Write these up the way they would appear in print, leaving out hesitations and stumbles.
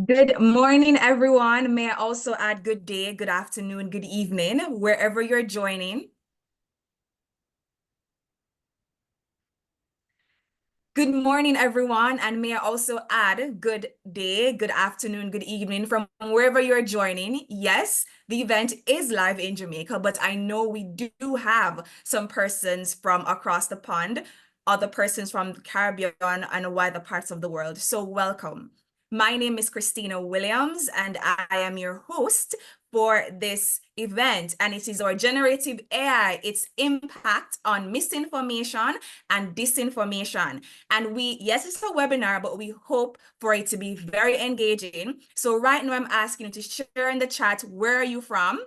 Good morning, everyone. May I also add good day, good afternoon, good evening, wherever you're joining. Good morning, everyone, and may I also add good day, good afternoon, good evening from wherever you're joining. Yes, the event is live in Jamaica, but I know we do have some persons from across the pond, other persons from the Caribbean and wider parts of the world. So welcome. My name is Christina Williams, and I am your host for this event, and it is our generative AI, its impact on misinformation and disinformation. And yes, it's a webinar, but we hope for it to be very engaging. So right now I'm asking you to share in the chat, where are you from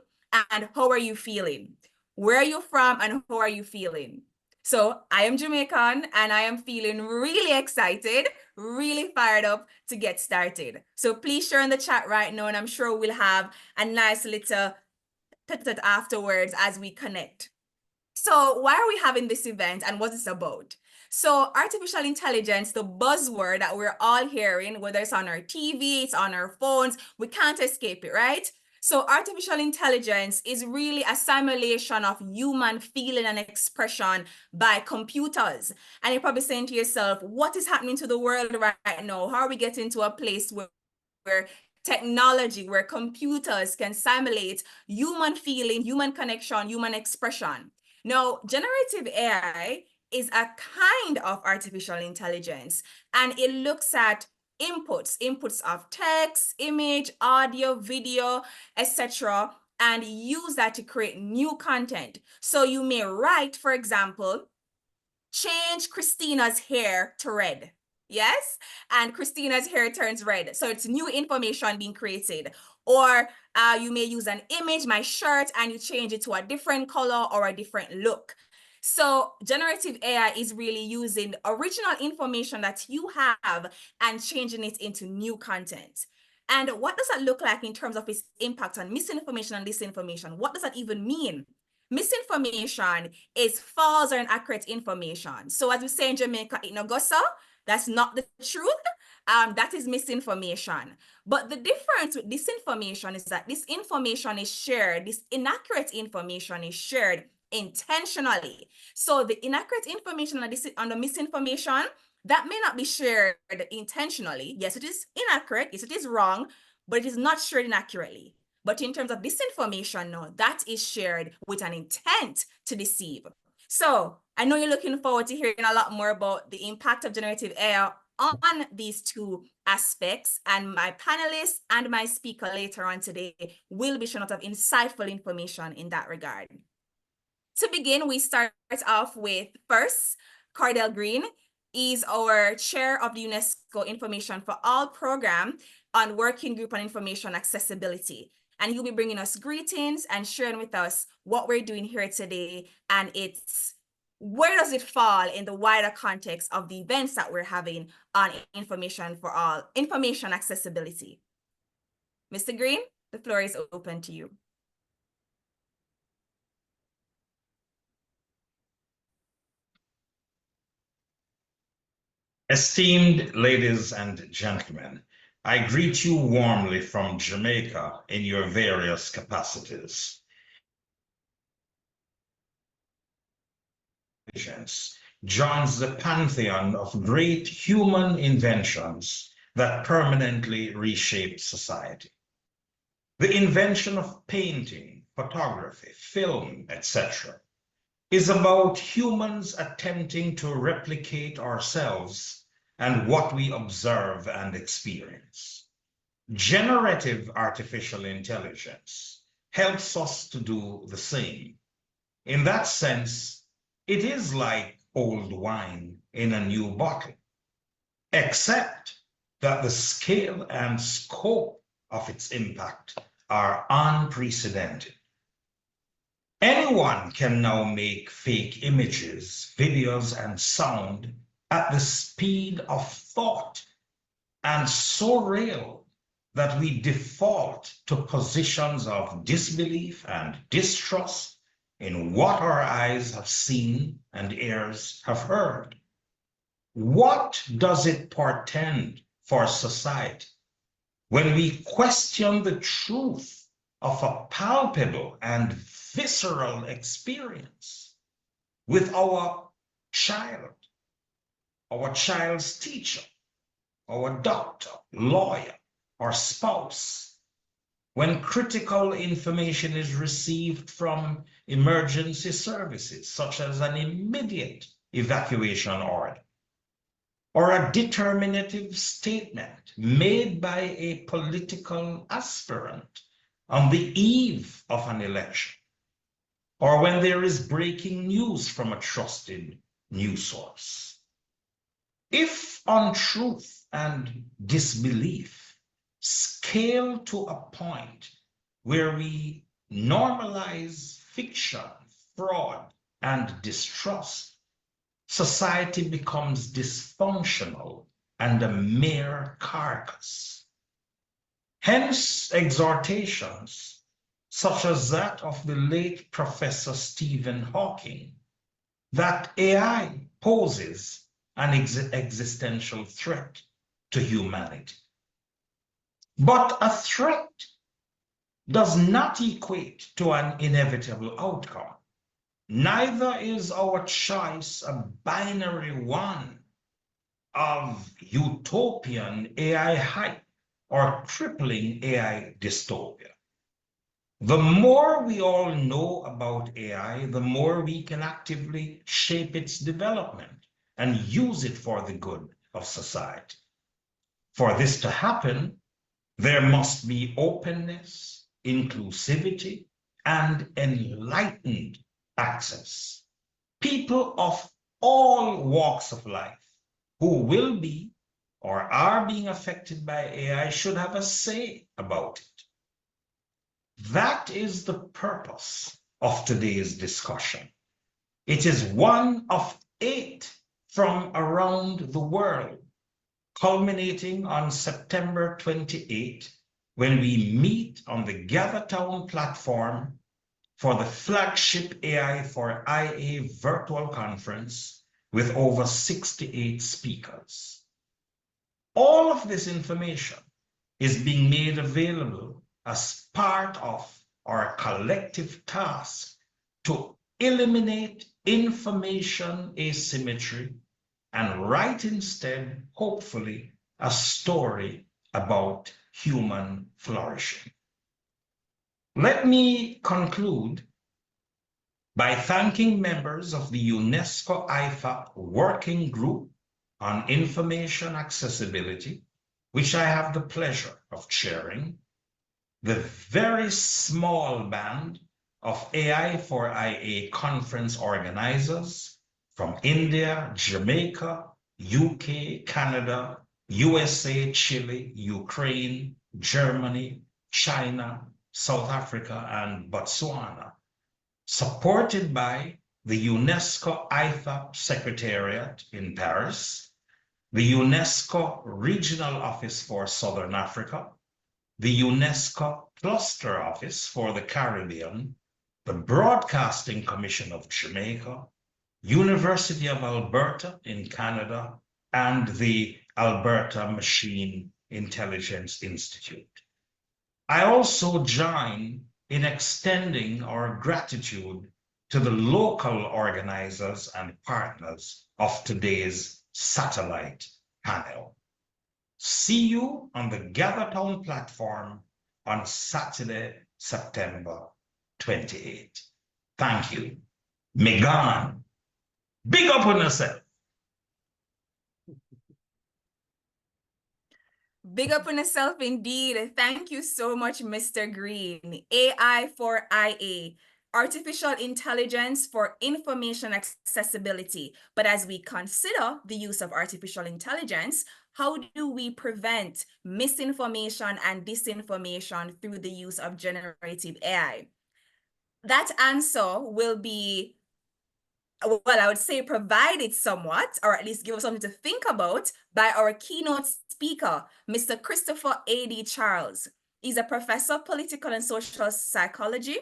and how are you feeling? Where are you from and how are you feeling? So I am Jamaican and I am feeling really excited, really fired up to get started. So please share in the chat right now, and I'm sure we'll have a nice little afterwards as we connect. So why are we having this event and what it's about? So artificial intelligence, the buzzword that we're all hearing, whether it's on our TV, it's on our phones, we can't escape it, right? So artificial intelligence is really a simulation of human feeling and expression by computers. And you're probably saying to yourself, what is happening to the world right now? How are we getting to a place where technology, where computers can simulate human feeling, human connection, human expression? Now, generative AI is a kind of artificial intelligence, and it looks at inputs of text, image, audio, video, etc., and use that to create new content. So you may write, for example, change Christina's hair to red. Yes, and Christina's hair turns red. So it's new information being created. Or you may use an image, my shirt, and you change it to a different color or a different look. So generative AI is really using original information that you have and changing it into new content. And what does that look like in terms of its impact on misinformation and disinformation? What does that even mean? Misinformation is false or inaccurate information. So as we say in Jamaica, it no go so, that's not the truth. That is misinformation. But the difference with disinformation is that this information is shared, this inaccurate information is shared intentionally. So the inaccurate information and the misinformation, that may not be shared intentionally. Yes, it is inaccurate. Yes, it is wrong, but it is not shared inaccurately. But in terms of disinformation, no, that is shared with an intent to deceive. So I know you're looking forward to hearing a lot more about the impact of generative AI on these two aspects. And my panelists and my speaker later on today will be sharing a lot of insightful information in that regard. To begin, we start off with first, Cardell Green is our chair of the UNESCO Information for All program on Working Group on Information Accessibility. And he'll be bringing us greetings and sharing with us what we're doing here today and where does it fall in the wider context of the events that we're having on Information for All, information accessibility. Mr. Green, the floor is open to you. Esteemed ladies and gentlemen, I greet you warmly from Jamaica in your various capacities. Joins the pantheon of great human inventions that permanently reshaped society. The invention of painting, photography, film, etc., is about humans attempting to replicate ourselves and what we observe and experience. Generative artificial intelligence helps us to do the same. In that sense, it is like old wine in a new bottle, except that the scale and scope of its impact are unprecedented. Anyone can now make fake images, videos, and sound at the speed of thought, and so real that we default to positions of disbelief and distrust in what our eyes have seen and ears have heard. What does it portend for society? when we question the truth of a palpable and visceral experience with our child, our child's teacher, our doctor, lawyer, or spouse, when critical information is received from emergency services, such as an immediate evacuation order, or a determinative statement made by a political aspirant on the eve of an election, or when there is breaking news from a trusted news source. If untruth and disbelief scale to a point where we normalize fiction, fraud, and distrust, society becomes dysfunctional and a mere carcass. Hence, exhortations such as that of the late Professor Stephen Hawking, that AI poses an existential threat to humanity. But a threat does not equate to an inevitable outcome. Neither is our choice a binary one of utopian AI hype or crippling AI dystopia. The more we all know about AI, the more we can actively shape its development and use it for the good of society. For this to happen, there must be openness, inclusivity, and enlightened access. People of all walks of life who will be or are being affected by AI should have a say about it. That is the purpose of today's discussion. It is one of 8 from around the world, culminating on September 28, when we meet on the GatherTown platform for the flagship AI for IA virtual conference with over 68 speakers. All of this information is being made available as part of our collective task to eliminate information asymmetry and write instead, hopefully, a story about human flourishing. Let me conclude by thanking members of the UNESCO IFAC Working Group on Information Accessibility, which I have the pleasure of chairing, the very small band of AI for IA conference organizers from India, Jamaica, UK, Canada, USA, Chile, Ukraine, Germany, China, South Africa, and Botswana, supported by the UNESCO IFAP Secretariat in Paris, the UNESCO Regional Office for Southern Africa, the UNESCO Cluster Office for the Caribbean, the Broadcasting Commission of Jamaica, University of Alberta in Canada, and the Alberta Machine Intelligence Institute. I also join in extending our gratitude to the local organizers and partners of today's satellite panel. See you on the GatherTown platform on Saturday, September 28. Thank you. Megan, big up on yourself. Big up on yourself indeed. Thank you so much, Mr. Green. AI for IA, artificial intelligence for information accessibility. But as we consider the use of artificial intelligence, how do we prevent misinformation and disinformation through the use of generative AI? That answer will be, well, I would say provided somewhat, or at least give us something to think about, by our keynote speaker, Mr. Christopher A.D. Charles. He's a professor of political and social psychology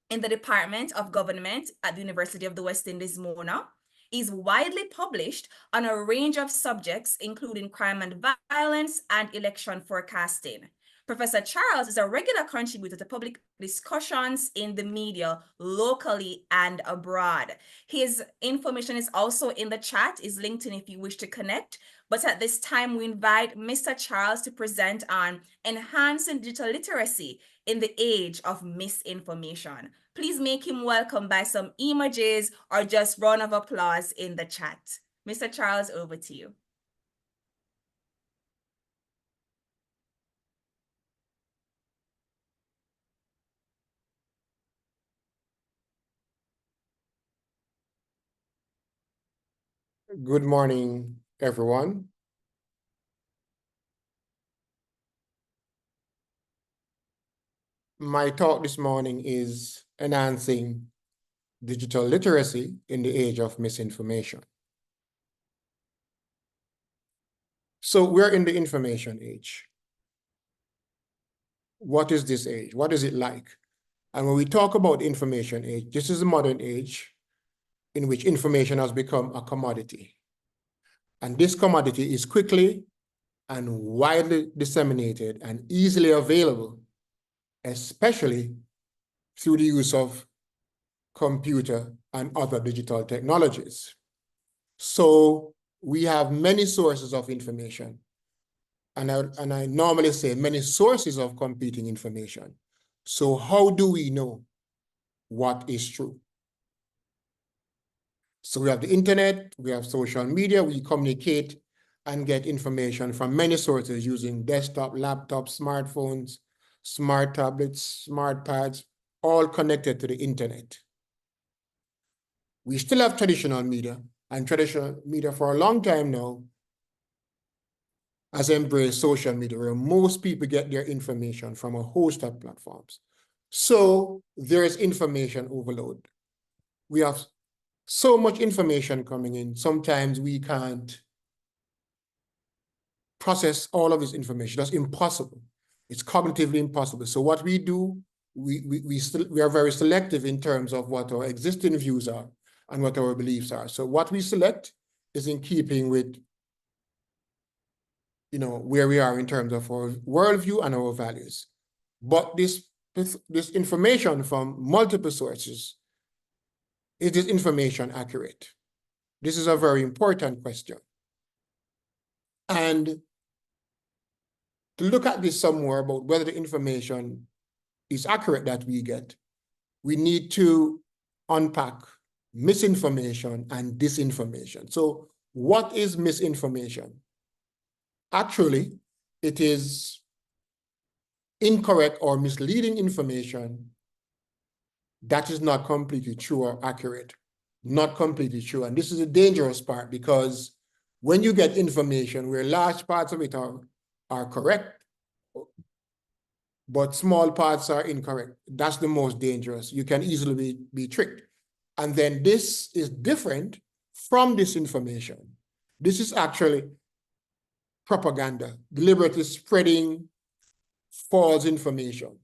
in the Department of Government at the University of the West Indies, Mona. He's widely published on a range of subjects, including crime and violence and election forecasting. Professor Charles is a regular contributor to public discussions in the media, locally and abroad. His information is also in the chat, is linked in if you wish to connect. But at this time, we invite Mr. Charles to present on enhancing digital literacy in the age of misinformation. Please make him welcome by some emojis or just round of applause in the chat. Mr. Charles, over to you. Good morning, everyone. My talk this morning is enhancing digital literacy in the age of misinformation. So we're in the information age. What is this age? What is it like? And when we talk about the information age, this is a modern age in which information has become a commodity. And this commodity is quickly and widely disseminated and easily available, especially through the use of computer and other digital technologies. So we have many sources of information. And I normally say many sources of competing information. So how do we know what is true? So we have the internet, we have social media, we communicate and get information from many sources using desktop, laptops, smartphones, smart tablets, smart pads, all connected to the internet. We still have traditional media, and traditional media for a long time now has embraced social media, where most people get their information from a host of platforms. So there is information overload. We have so much information coming in, sometimes we can't process all of this information. That's impossible. It's cognitively impossible. So what we do, we are very selective in terms of what our existing views are and what our beliefs are. So what we select is in keeping with, where we are in terms of our worldview and our values. But this information from multiple sources, is this information accurate? This is a very important question. And to look at this some more about whether the information is accurate that we get, we need to unpack misinformation and disinformation. So what is misinformation? Actually, it is incorrect or misleading information that is not completely true or accurate, not completely true. And this is a dangerous part, because when you get information where large parts of it are correct, but small parts are incorrect, that's the most dangerous. You can easily be tricked. And then this is different from disinformation. This is actually propaganda, deliberately spreading false information.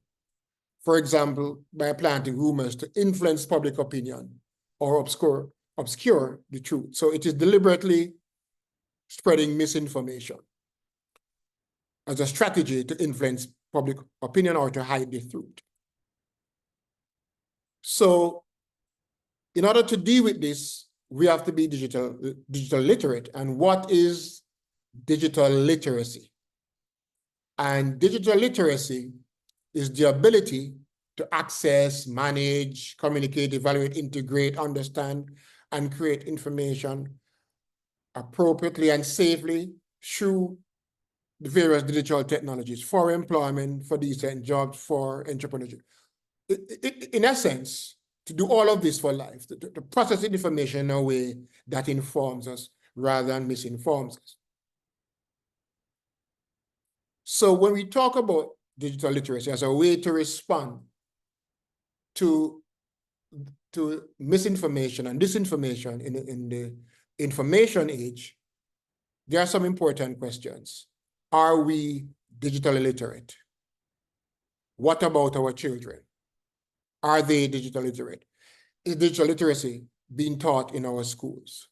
For example, by planting rumors to influence public opinion or obscure the truth. So it is deliberately spreading misinformation as a strategy to influence public opinion or to hide the truth. So in order to deal with this, we have to be digital literate. And what is digital literacy? And digital literacy is the ability to access, manage, communicate, evaluate, integrate, understand, and create information appropriately and safely through the various digital technologies for employment, for decent jobs, for entrepreneurship. In essence, to do all of this for life, to process information in a way that informs us rather than misinforms us. So when we talk about digital literacy as a way to respond to misinformation and disinformation in the information age, there are some important questions. Are we digitally literate? What about our children? Are they digital literate? Is digital literacy being taught in our schools?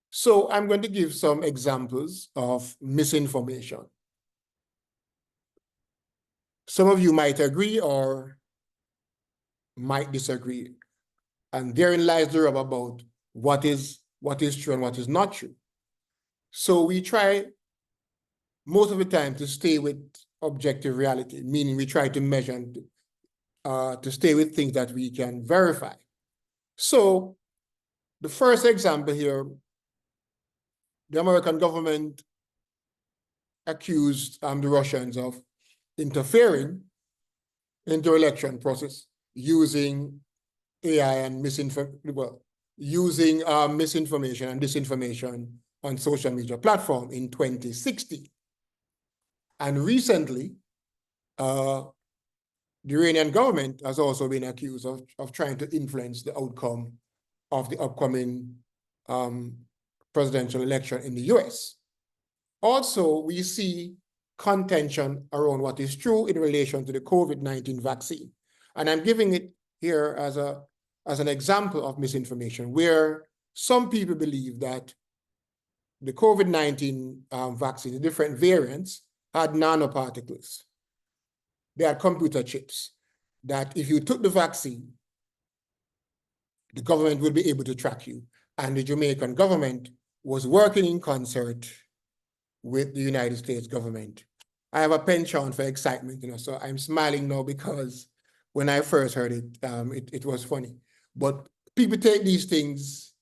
So I'm going to give some examples of misinformation. Some of you might agree or might disagree. And therein lies the rub about what is true and what is not true. So we try most of the time to stay with objective reality, meaning we try to measure and to stay with things that we can verify. So the first example here, the American government accused the Russians of interfering into election process using AI and using misinformation and disinformation on social media platform in 2016. And recently, the Iranian government has also been accused of trying to influence the outcome of the upcoming presidential election in the US. Also, we see contention around what is true in relation to the COVID-19 vaccine. And I'm giving it here as an example of misinformation, where some people believe that the COVID-19 vaccine, the different variants, had nanoparticles. They had computer chips that if you took the vaccine, the government would be able to track you. And the Jamaican government was working in concert with the United States government. I have a penchant for excitement, so I'm smiling now because when I first heard it, it was funny. But people take these things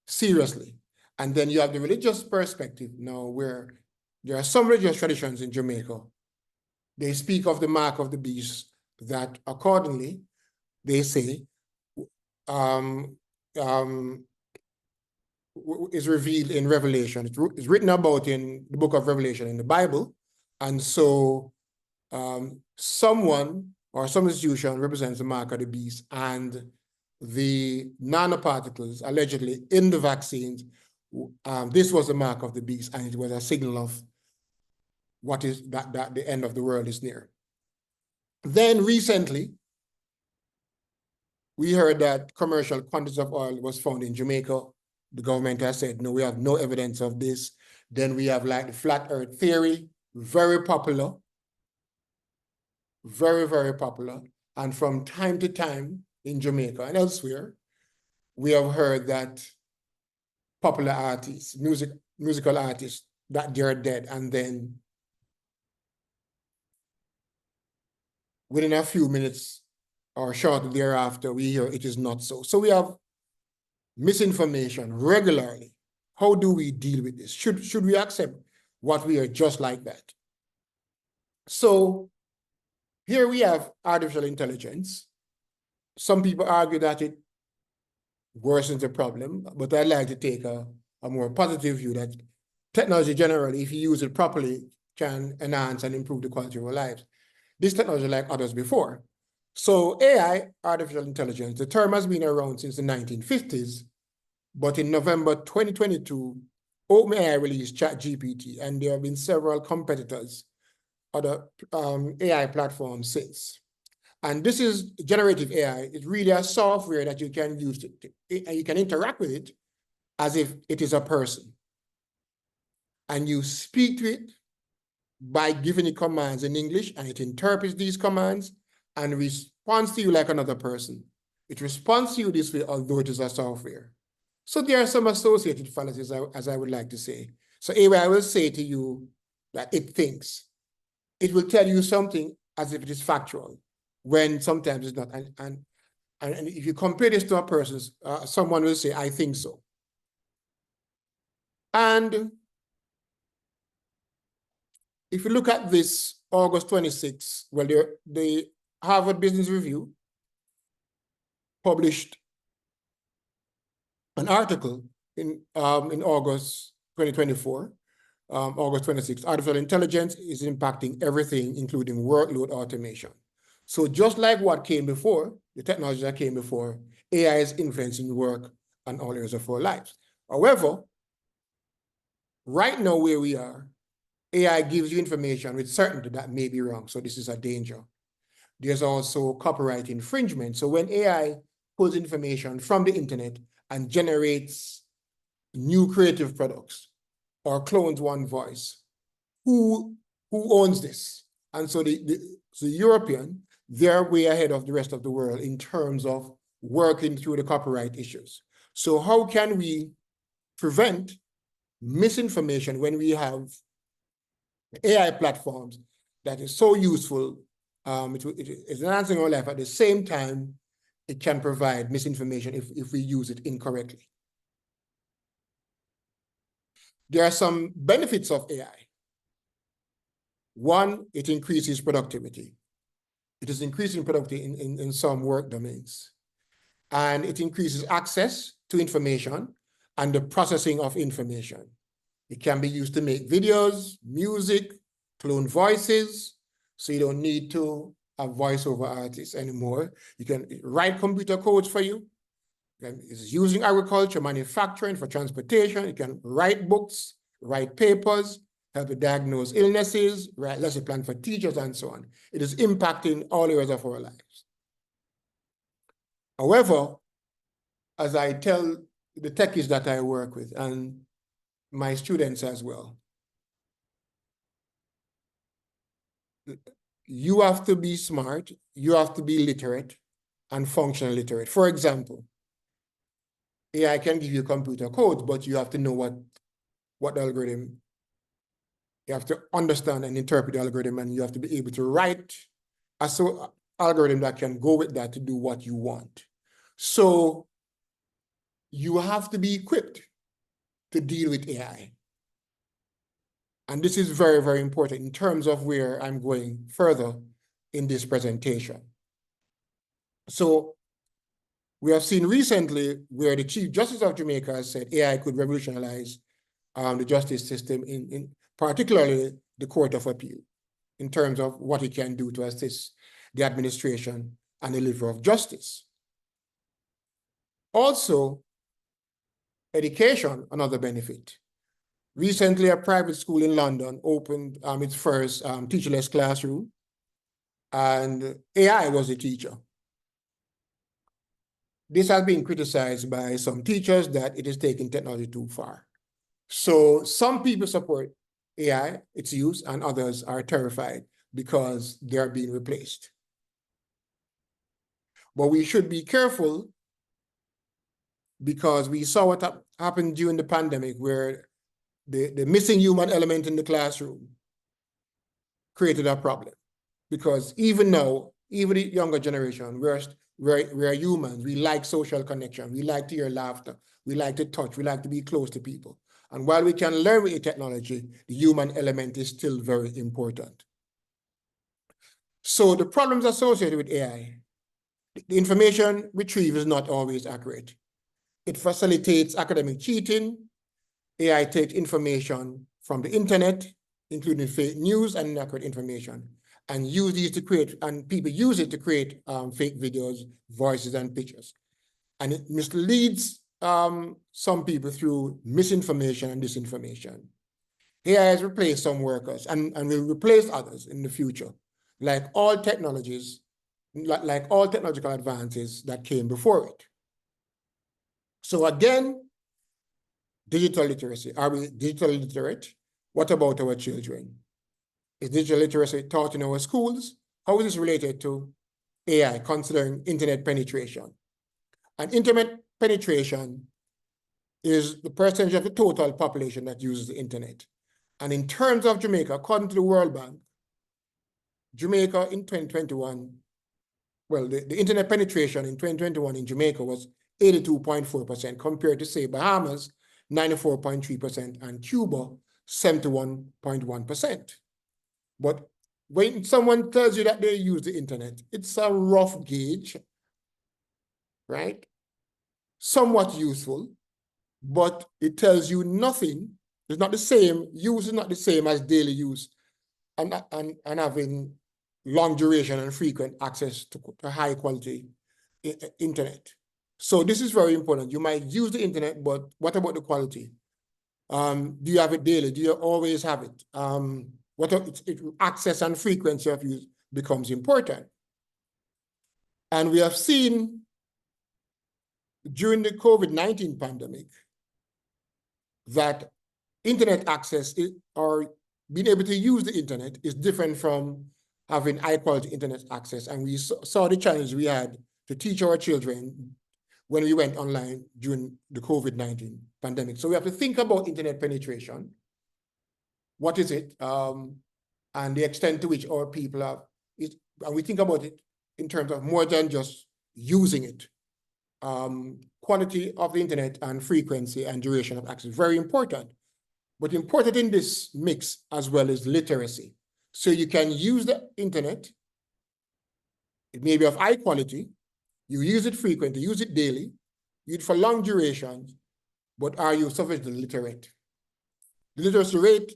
seriously. And then you have the religious perspective now, where there are some religious traditions in Jamaica. They speak of the mark of the beast that accordingly, they say, is revealed in Revelation. It's written about in the book of Revelation in the Bible. And so someone or some institution represents the mark of the beast, and the nanoparticles allegedly in the vaccines, this was the mark of the beast, and it was a signal of what is that the end of the world is near. Then recently, we heard that commercial quantities of oil was found in Jamaica. The government has said, no, we have no evidence of this. Then we have like the flat earth theory, very popular, very, very popular. And from time to time in Jamaica and elsewhere, we have heard that popular artists, musical artists, that they're dead. And then within a few minutes or shortly thereafter, we hear it is not so. So we have misinformation regularly. How do we deal with this? Should we accept what we are just like that? So here we have artificial intelligence. Some people argue that it worsens the problem, but I like to take a more positive view that technology generally, if you use it properly, can enhance and improve the quality of our lives. This technology, like others before. So AI, artificial intelligence, the term has been around since the 1950s, but in November 2022, OpenAI released ChatGPT, and there have been several competitors, other AI platforms since. And this is generative AI. It's really a software that you can use and you can interact with it as if it is a person. And you speak to it by giving it commands in English, and it interprets these commands and responds to you like another person. It responds to you this way, although it is a software. So there are some associated fallacies, as I would like to say. So AI will say to you that it thinks. It will tell you something as if it is factual, when sometimes it's not. And if you compare this to a person, someone will say, I think so. And if you look at this August 26, well, the Harvard Business Review published an article in August 2024, August 26, artificial intelligence is impacting everything, including workload automation. So just like what came before, the technology that came before, AI is influencing work and all areas of our lives. However, right now where we are, AI gives you information with certainty that may be wrong. So this is a danger. There's also copyright infringement. So when AI pulls information from the internet and generates new creative products or clones one voice, who owns this? And so the European, they're way ahead of the rest of the world in terms of working through the copyright issues. So how can we prevent misinformation when we have AI platforms that is so useful? It is enhancing our life. At the same time, it can provide misinformation if we use it incorrectly. There are some benefits of AI. One, it increases productivity. It is increasing productivity in some work domains. And it increases access to information and the processing of information. It can be used to make videos, music, clone voices, so you don't need to have voiceover artists anymore. You can write computer codes for you. It's using agriculture, manufacturing, for transportation. You can write books, write papers, help to diagnose illnesses, write lesson plan for teachers, and so on. It is impacting all areas of our lives. However, as I tell the techies that I work with and my students as well, you have to be smart, you have to be literate and functional literate. For example, AI can give you computer codes, but you have to know what algorithm, you have to understand and interpret the algorithm, and you have to be able to write a algorithm that can go with that to do what you want. So you have to be equipped to deal with AI. And this is very, very important in terms of where I'm going further in this presentation. So we have seen recently where the Chief Justice of Jamaica has said AI could revolutionize the justice system, in particularly the Court of Appeal, in terms of what it can do to assist the administration and delivery of justice. Also, education, another benefit. Recently, a private school in London opened its first teacherless classroom, and AI was the teacher. This has been criticized by some teachers that it is taking technology too far. So some people support AI, its use, and others are terrified because they're being replaced. But we should be careful, because we saw what happened during the pandemic, where the missing human element in the classroom created a problem. Because even now, even the younger generation, we're humans. We like social connection. We like to hear laughter. We like to touch. We like to be close to people. And while we can learn with the technology, the human element is still very important. So the problems associated with AI, the information retrieved is not always accurate. It facilitates academic cheating. AI takes information from the internet, including fake news and inaccurate information, and use these to create, and people use it to create fake videos, voices, and pictures. And it misleads some people through misinformation and disinformation. AI has replaced some workers and will replace others in the future, like all technologies, like all technological advances that came before it. So again, digital literacy. Are we digital literate? What about our children? Is digital literacy taught in our schools? How is this related to AI, considering internet penetration? And internet penetration is the percentage of the total population that uses the internet. And in terms of Jamaica, according to the World Bank, Jamaica in 2021, well, the internet penetration in 2021 in Jamaica was 82.4%, compared to, say, Bahamas, 94.3%, and Cuba, 71.1%. But when someone tells you that they use the internet, it's a rough gauge, right? Somewhat useful, but it tells you nothing. It's not the same. Use is not the same as daily use and having long duration and frequent access to high quality internet. So this is very important. You might use the internet, but what about the quality? Do you have it daily? Do you always have it? Access and frequency of use becomes important. And we have seen during the COVID-19 pandemic that internet access or being able to use the internet is different from having high quality internet access. And we saw the challenge we had to teach our children when we went online during the COVID-19 pandemic. So we have to think about internet penetration. What is it? And the extent to which our people have it, and we think about it in terms of more than just using it. Quality of the internet and frequency and duration of access, very important. But important in this mix as well is literacy. So you can use the internet, it may be of high quality, you use it frequently, use it daily, use it for long durations, but are you sufficiently literate? The literacy rate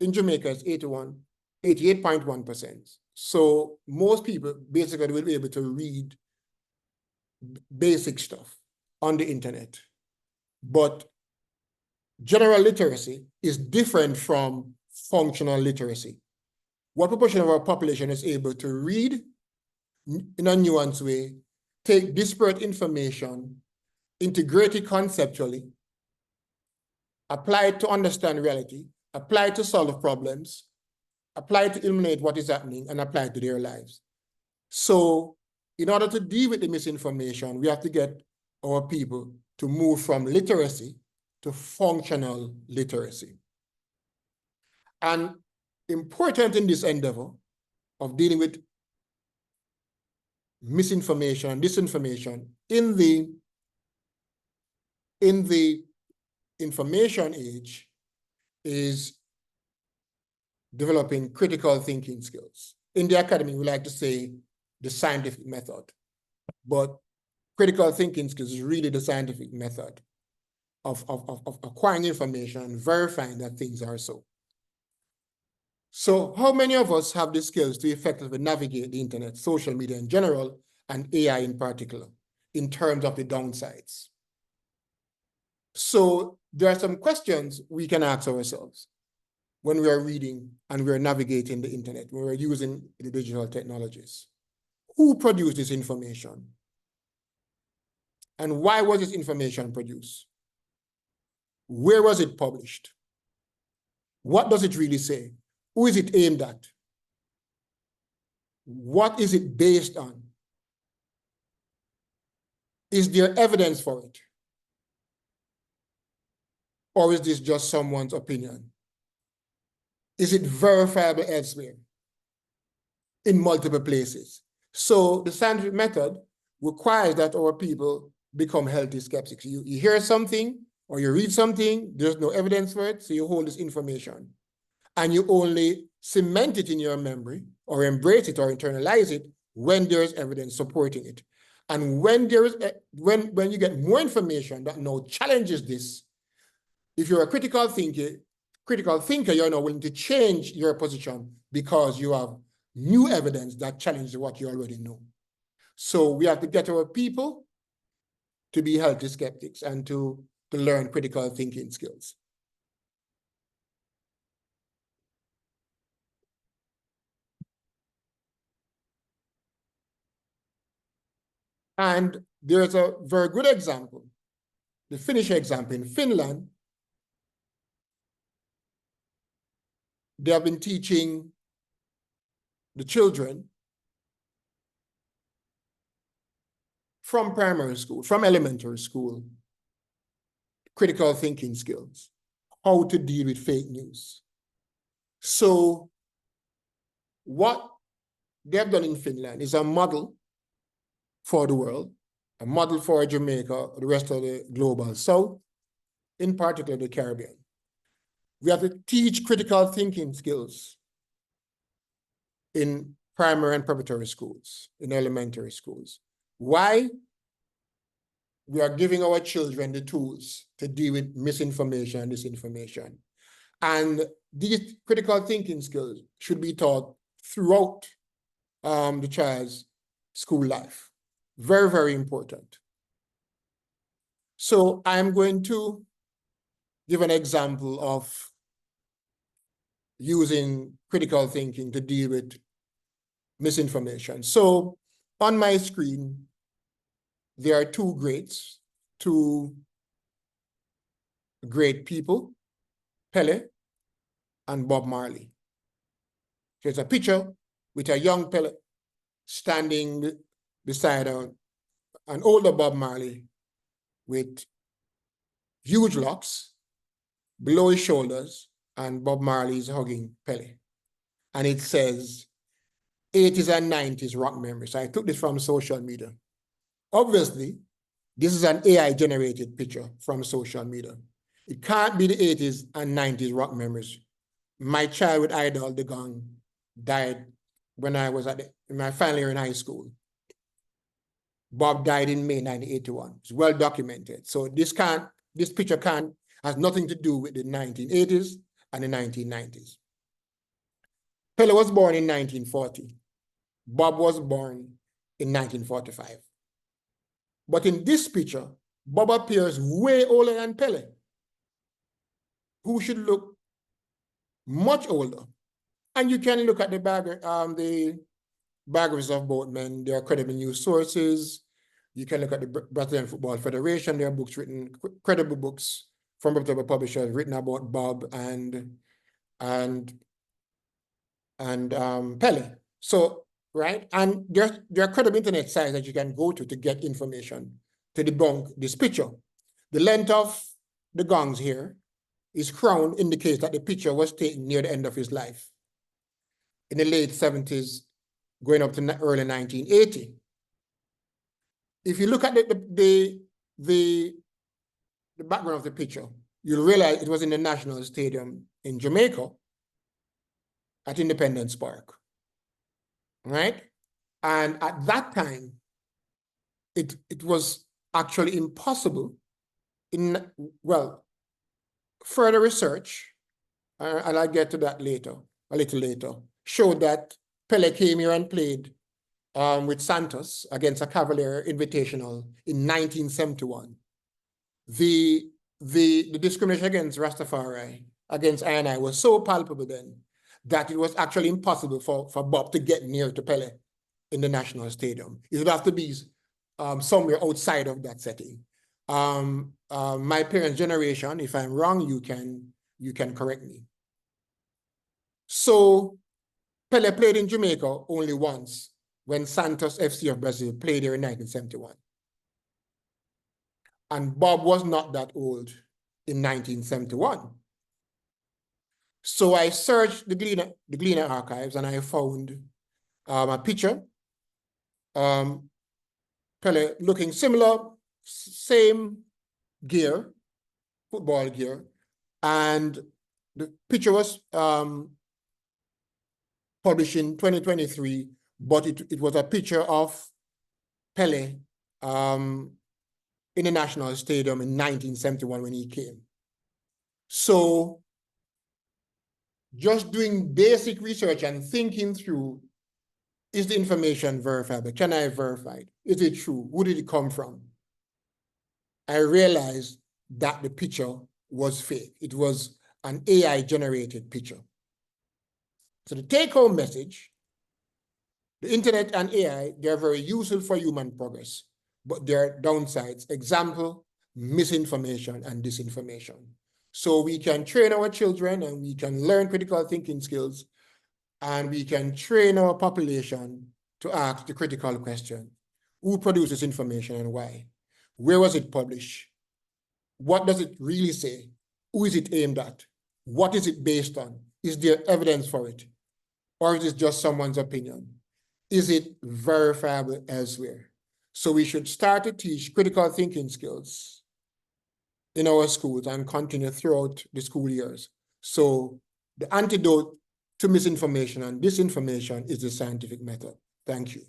in Jamaica is 88.1%. So most people basically will be able to read basic stuff on the internet. But general literacy is different from functional literacy. What proportion of our population is able to read in a nuanced way, take disparate information, integrate it conceptually, apply it to understand reality, apply it to solve problems, apply it to eliminate what is happening, and apply it to their lives. So in order to deal with the misinformation, we have to get our people to move from literacy to functional literacy. And important in this endeavor of dealing with misinformation and disinformation in the information age is developing critical thinking skills. In the academy, we like to say the scientific method, but critical thinking skills is really the scientific method of acquiring information and verifying that things are so. So how many of us have the skills to effectively navigate the internet, social media in general, and AI in particular, in terms of the downsides? So there are some questions we can ask ourselves when we are reading and we are navigating the internet, when we're using the digital technologies. Who produced this information? And why was this information produced? Where was it published? What does it really say? Who is it aimed at? What is it based on? Is there evidence for it? Or is this just someone's opinion? Is it verifiable elsewhere? In multiple places. So the scientific method requires that our people become healthy skeptics. You hear something or you read something, there's no evidence for it, so you hold this information. And you only cement it in your memory or embrace it or internalize it when there's evidence supporting it. And when when you get more information that now challenges this, if you're a critical thinker, you're now willing to change your position because you have new evidence that challenges what you already know. So we have to get our people to be healthy skeptics and to learn critical thinking skills. And there's a very good example, the Finnish example. In Finland, they have been teaching the children from primary school, from elementary school, critical thinking skills, how to deal with fake news. So what they've done in Finland is a model for the world, a model for Jamaica, the rest of the global south, in particular the Caribbean. We have to teach critical thinking skills in primary and preparatory schools, in elementary schools. Why? We are giving our children the tools to deal with misinformation and disinformation. And these critical thinking skills should be taught throughout the child's school life. Very, very important. So I'm going to give an example of using critical thinking to deal with misinformation. So on my screen, there are two greats, two great people, Pele and Bob Marley. Here's a picture with a young Pele standing beside an older Bob Marley with huge locks below his shoulders, and Bob Marley is hugging Pele. And it says 80s and 90s rock memories. I took this from social media. Obviously, this is an AI-generated picture from social media. It can't be the 80s and 90s rock memories. My childhood idol, the Gong, died when I was in my final year in high school. Bob died in May 1981. It's well documented. So this picture has nothing to do with the 1980s and the 1990s. Pele was born in 1940. Bob was born in 1945. But in this picture, Bob appears way older than Pele, who should look much older. And you can look at the biographies of both men. There are credible news sources. You can look at the Brazilian Football Federation. There are books written, credible books from reputable publishers written about Bob and Pele. So, right? And there are credible internet sites that you can go to get information to debunk this picture. The length of the gongs here, his crown indicates that the picture was taken near the end of his life, in the late 70s, going up to early 1980. If you look at the background of the picture, you'll realize it was in the National Stadium in Jamaica at Independence Park, right? And at that time, it was actually impossible further research, and I'll get to that later, a little later, showed that Pele came here and played with Santos against a Cavalier Invitational in 1971. The discrimination against Rastafari, against I was so palpable then that it was actually impossible for Bob to get near to Pele in the National Stadium. It would have to be somewhere outside of that setting. My parents' generation, if I'm wrong, you can correct me. So Pele played in Jamaica only once, when Santos FC of Brazil played here in 1971. And Bob was not that old in 1971. So I searched the Gleaner archives and I found a picture, Pele looking similar, same gear, football gear, and the picture was published in 2023, but it was a picture of Pele in the National Stadium in 1971 when he came. So just doing basic research and thinking through, is the information verifiable? Can I verify it? Is it true? Who did it come from? I realized that the picture was fake. It was an AI-generated picture. So the take-home message, the internet and AI, they're very useful for human progress, but there are downsides. Example, misinformation and disinformation. So we can train our children and we can learn critical thinking skills, and we can train our population to ask the critical question: who produces information and why? Where was it published? What does it really say? Who is it aimed at? What is it based on? Is there evidence for it? Or is it just someone's opinion? Is it verifiable elsewhere? So we should start to teach critical thinking skills in our schools and continue throughout the school years. So the antidote to misinformation and disinformation is the scientific method. Thank you.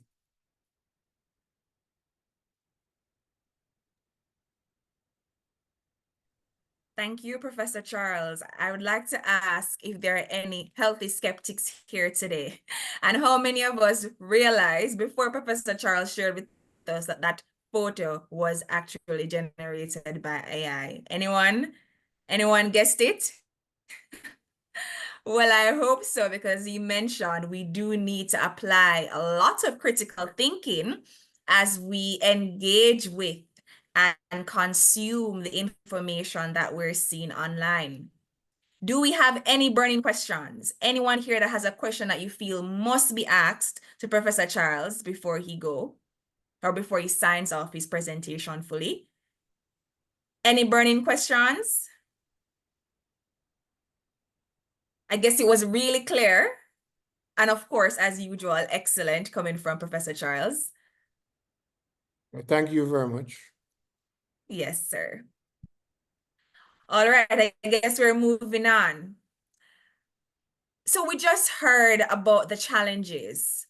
Thank you, Professor Charles. I would like to ask if there are any healthy skeptics here today, and how many of us realized before Professor Charles shared with us that that photo was actually generated by AI. Anyone guessed it? Well, I hope so, because you mentioned we do need to apply a lot of critical thinking as we engage with and consume the information that we're seeing online. Do we have any burning questions? Anyone here that has a question that you feel must be asked to Professor Charles before he go, or before he signs off his presentation fully? Any burning questions? I guess it was really clear. And of course, as usual, excellent coming from Professor Charles. Thank you very much. Yes, sir. All right, I guess we're moving on. So we just heard about the challenges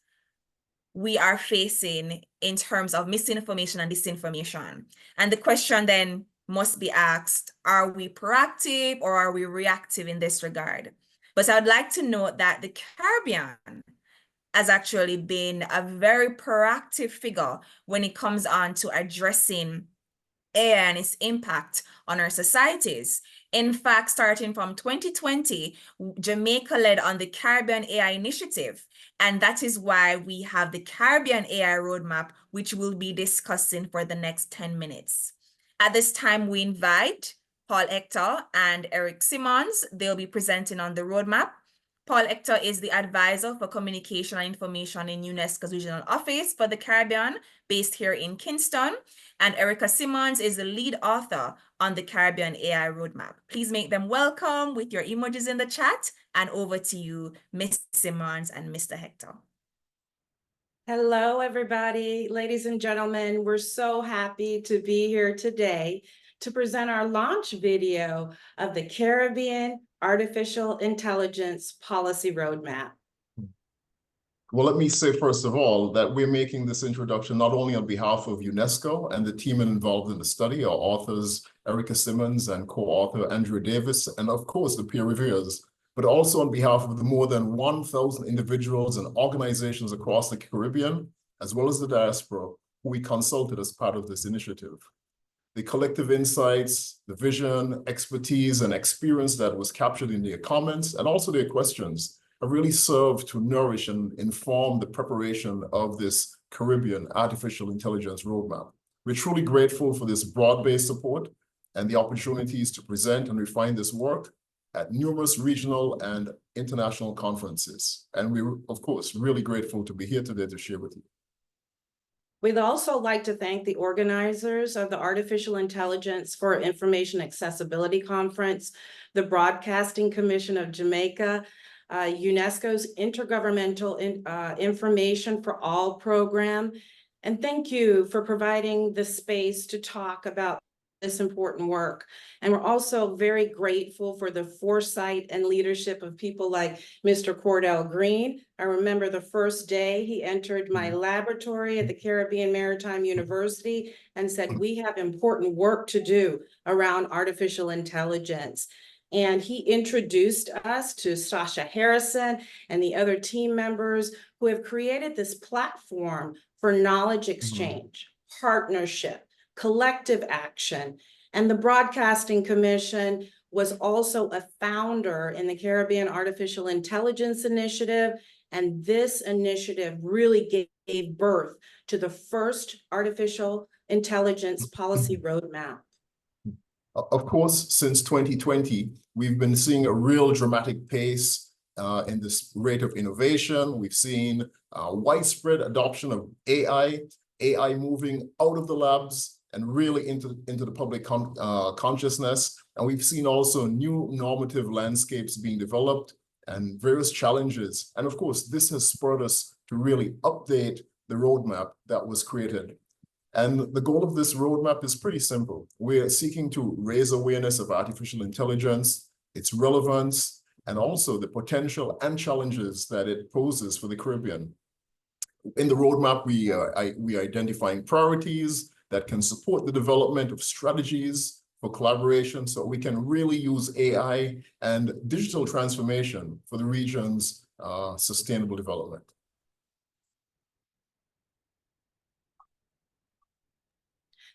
we are facing in terms of misinformation and disinformation. And the question then must be asked, are we proactive or are we reactive in this regard? But I'd like to note that the Caribbean has actually been a very proactive figure when it comes on to addressing AI and its impact on our societies. In fact, starting from 2020, Jamaica led on the Caribbean AI Initiative, and that is why we have the Caribbean AI Roadmap, which we'll be discussing for the next 10 minutes. At this time, we invite Paul Hector and Eric Simmons. They'll be presenting on the roadmap. Paul Hector is the advisor for communication and information in UNESCO's regional office for the Caribbean, based here in Kingston. And Erica Simmons is the lead author on the Caribbean AI Roadmap. Please make them welcome with your emojis in the chat, and over to you, Ms. Simmons and Mr. Hector. Hello, everybody. Ladies and gentlemen, we're so happy to be here today to present our launch video of the Caribbean Artificial Intelligence Policy Roadmap. Well, let me say, first of all, that we're making this introduction not only on behalf of UNESCO and the team involved in the study, our authors, Erica Simmons and co-author Andrew Davis, and of course, the peer reviewers, but also on behalf of the more than 1,000 individuals and organizations across the Caribbean, as well as the diaspora, who we consulted as part of this initiative. The collective insights, the vision, expertise, and experience that was captured in their comments, and also their questions, have really served to nourish and inform the preparation of this Caribbean Artificial Intelligence Roadmap. We're truly grateful for this broad-based support and the opportunities to present and refine this work at numerous regional and international conferences. And we're, of course, really grateful to be here today to share with you. We'd also like to thank the organizers of the Artificial Intelligence for Information Accessibility Conference, the Broadcasting Commission of Jamaica, UNESCO's Intergovernmental Information for All program. And thank you for providing the space to talk about this important work. And we're also very grateful for the foresight and leadership of people like Mr. Cordell Green. I remember the first day he entered my laboratory at the Caribbean Maritime University and said, we have important work to do around artificial intelligence. And he introduced us to Sasha Harrison and the other team members who have created this platform for knowledge exchange, partnership, collective action. And the Broadcasting Commission was also a founder in the Caribbean Artificial Intelligence Initiative. And this initiative really gave birth to the first artificial intelligence policy roadmap. Of course, since 2020, we've been seeing a real dramatic pace in this rate of innovation. We've seen widespread adoption of AI moving out of the labs and really into the public consciousness. And we've seen also new normative landscapes being developed and various challenges. And of course, this has spurred us to really update the roadmap that was created. And the goal of this roadmap is pretty simple. We're seeking to raise awareness of artificial intelligence, its relevance, and also the potential and challenges that it poses for the Caribbean. In the roadmap, we are identifying priorities that can support the development of strategies for collaboration so we can really use AI and digital transformation for the region's sustainable development.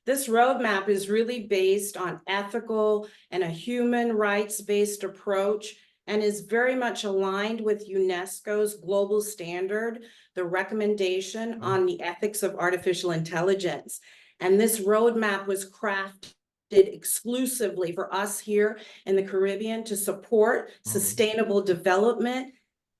This roadmap is really based on ethical and a human rights-based approach and is very much aligned with UNESCO's global standard, the recommendation on the ethics of artificial intelligence. And this roadmap was crafted exclusively for us here in the Caribbean to support sustainable development,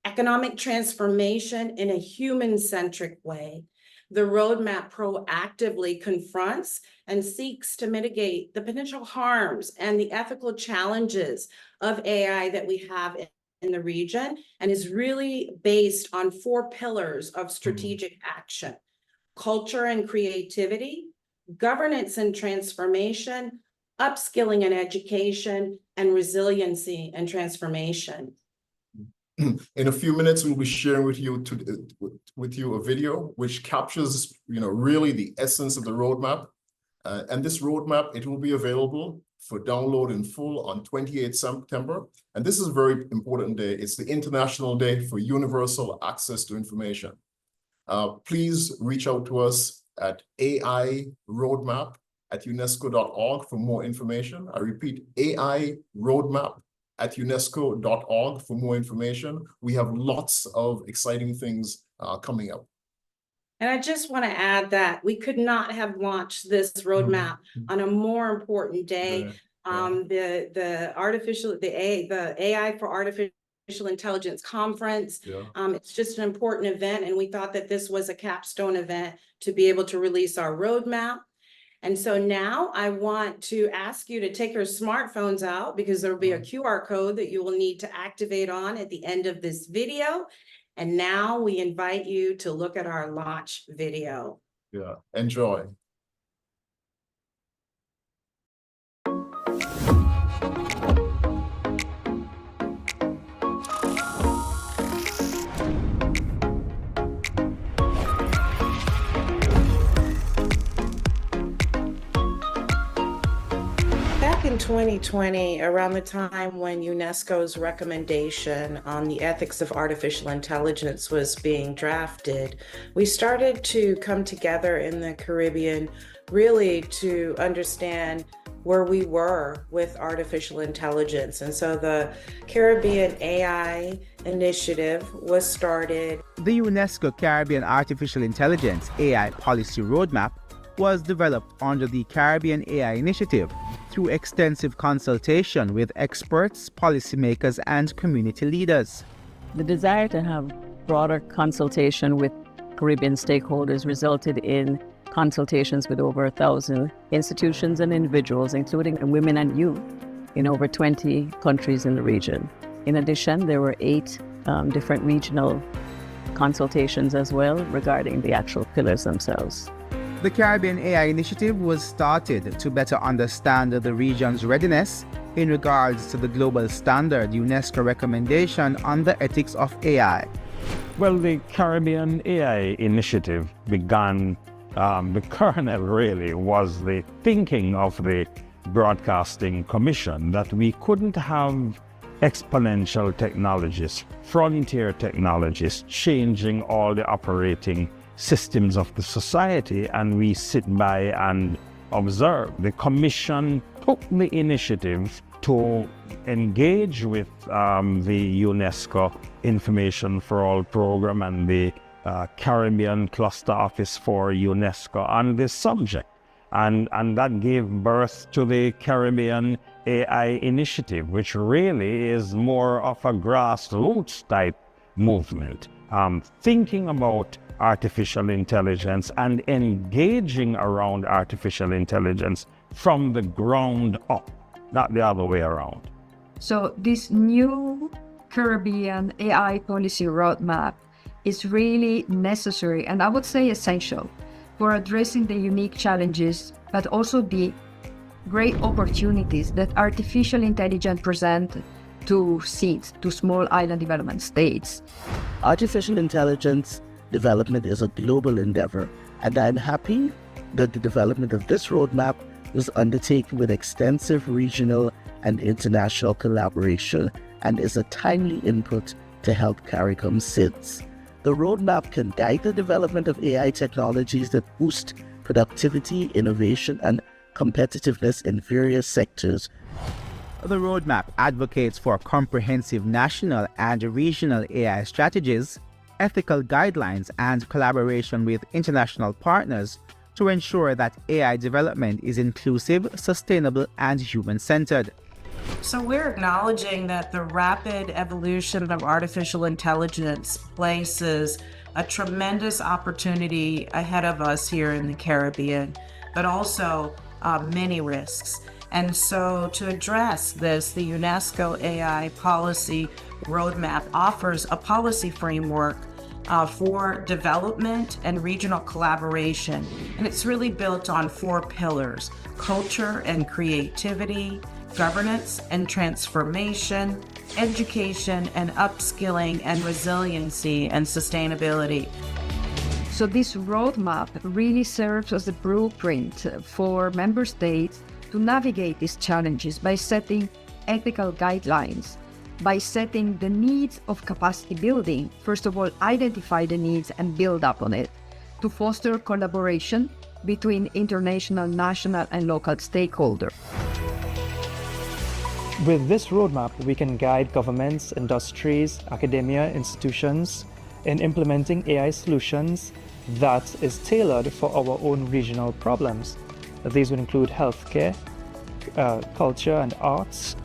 economic transformation in a human-centric way. The roadmap proactively confronts and seeks to mitigate the potential harms and the ethical challenges of AI that we have in the region, and is really based on 4 pillars of strategic action: culture and creativity, governance and transformation, upskilling and education, and resiliency and transformation. In a few minutes, we'll be sharing with you a video which captures, really the essence of the roadmap. And this roadmap, it will be available for download in full on 28th September. And this is a very important day. It's the International Day for Universal Access to Information. Please reach out to us at airoadmap@unesco.org for more information. I repeat, airoadmap@unesco.org for more information. We have lots of exciting things coming up. And I just want to add that we could not have launched this roadmap on a more important day. The AI for Artificial Intelligence Conference. It's just an important event, and we thought that this was a capstone event to be able to release our roadmap. And so now I want to ask you to take your smartphones out, because there will be a QR code that you will need to activate on at the end of this video. And now we invite you to look at our launch video. Yeah, enjoy. Back in 2020, around the time when UNESCO's recommendation on the ethics of artificial intelligence was being drafted, we started to come together in the Caribbean really to understand where we were with artificial intelligence. And so the Caribbean AI Initiative was started. The UNESCO Caribbean Artificial Intelligence AI Policy Roadmap was developed under the Caribbean AI Initiative through extensive consultation with experts, policymakers, and community leaders. The desire to have broader consultation with Caribbean stakeholders resulted in consultations with over 1,000 institutions and individuals, including women and youth, in over 20 countries in the region. In addition, there were 8 different regional consultations as well regarding the actual pillars themselves. The Caribbean AI Initiative was started to better understand the region's readiness in regards to the global standard UNESCO recommendation on the ethics of AI. Well, the Caribbean AI Initiative began, the kernel really was the thinking of the Broadcasting Commission that we couldn't have exponential technologies, frontier technologies, changing all the operating systems of the society, and we sit by and observe. The Commission took the initiative to engage with the UNESCO Information for All program and the Caribbean Cluster Office for UNESCO on this subject. And that gave birth to the Caribbean AI Initiative, which really is more of a grassroots type movement, thinking about artificial intelligence and engaging around artificial intelligence from the ground up, not the other way around. So this new Caribbean AI policy roadmap is really necessary, and I would say essential, for addressing the unique challenges, but also the great opportunities that artificial intelligence present to SIDS, to small island development states. Artificial intelligence development is a global endeavor, and I'm happy that the development of this roadmap was undertaken with extensive regional and international collaboration and is a timely input to help CARICOM SIDS. The roadmap can guide the development of AI technologies that boost productivity, innovation, and competitiveness in various sectors. The roadmap advocates for comprehensive national and regional AI strategies, ethical guidelines, and collaboration with international partners to ensure that AI development is inclusive, sustainable, and human-centered. So we're acknowledging that the rapid evolution of artificial intelligence places a tremendous opportunity ahead of us here in the Caribbean, but also many risks. And so to address this, the UNESCO AI policy roadmap offers a policy framework for development and regional collaboration. And it's really built on 4 pillars: culture and creativity, governance and transformation, education and upskilling, and resiliency and sustainability. So this roadmap really serves as a blueprint for member states to navigate these challenges by setting ethical guidelines, by setting the needs of capacity building. First of all, identify the needs and build up on it, to foster collaboration between international, national, and local stakeholders. With this roadmap, we can guide governments, industries, academia, institutions in implementing AI solutions that is tailored for our own regional problems. These would include healthcare, culture and arts,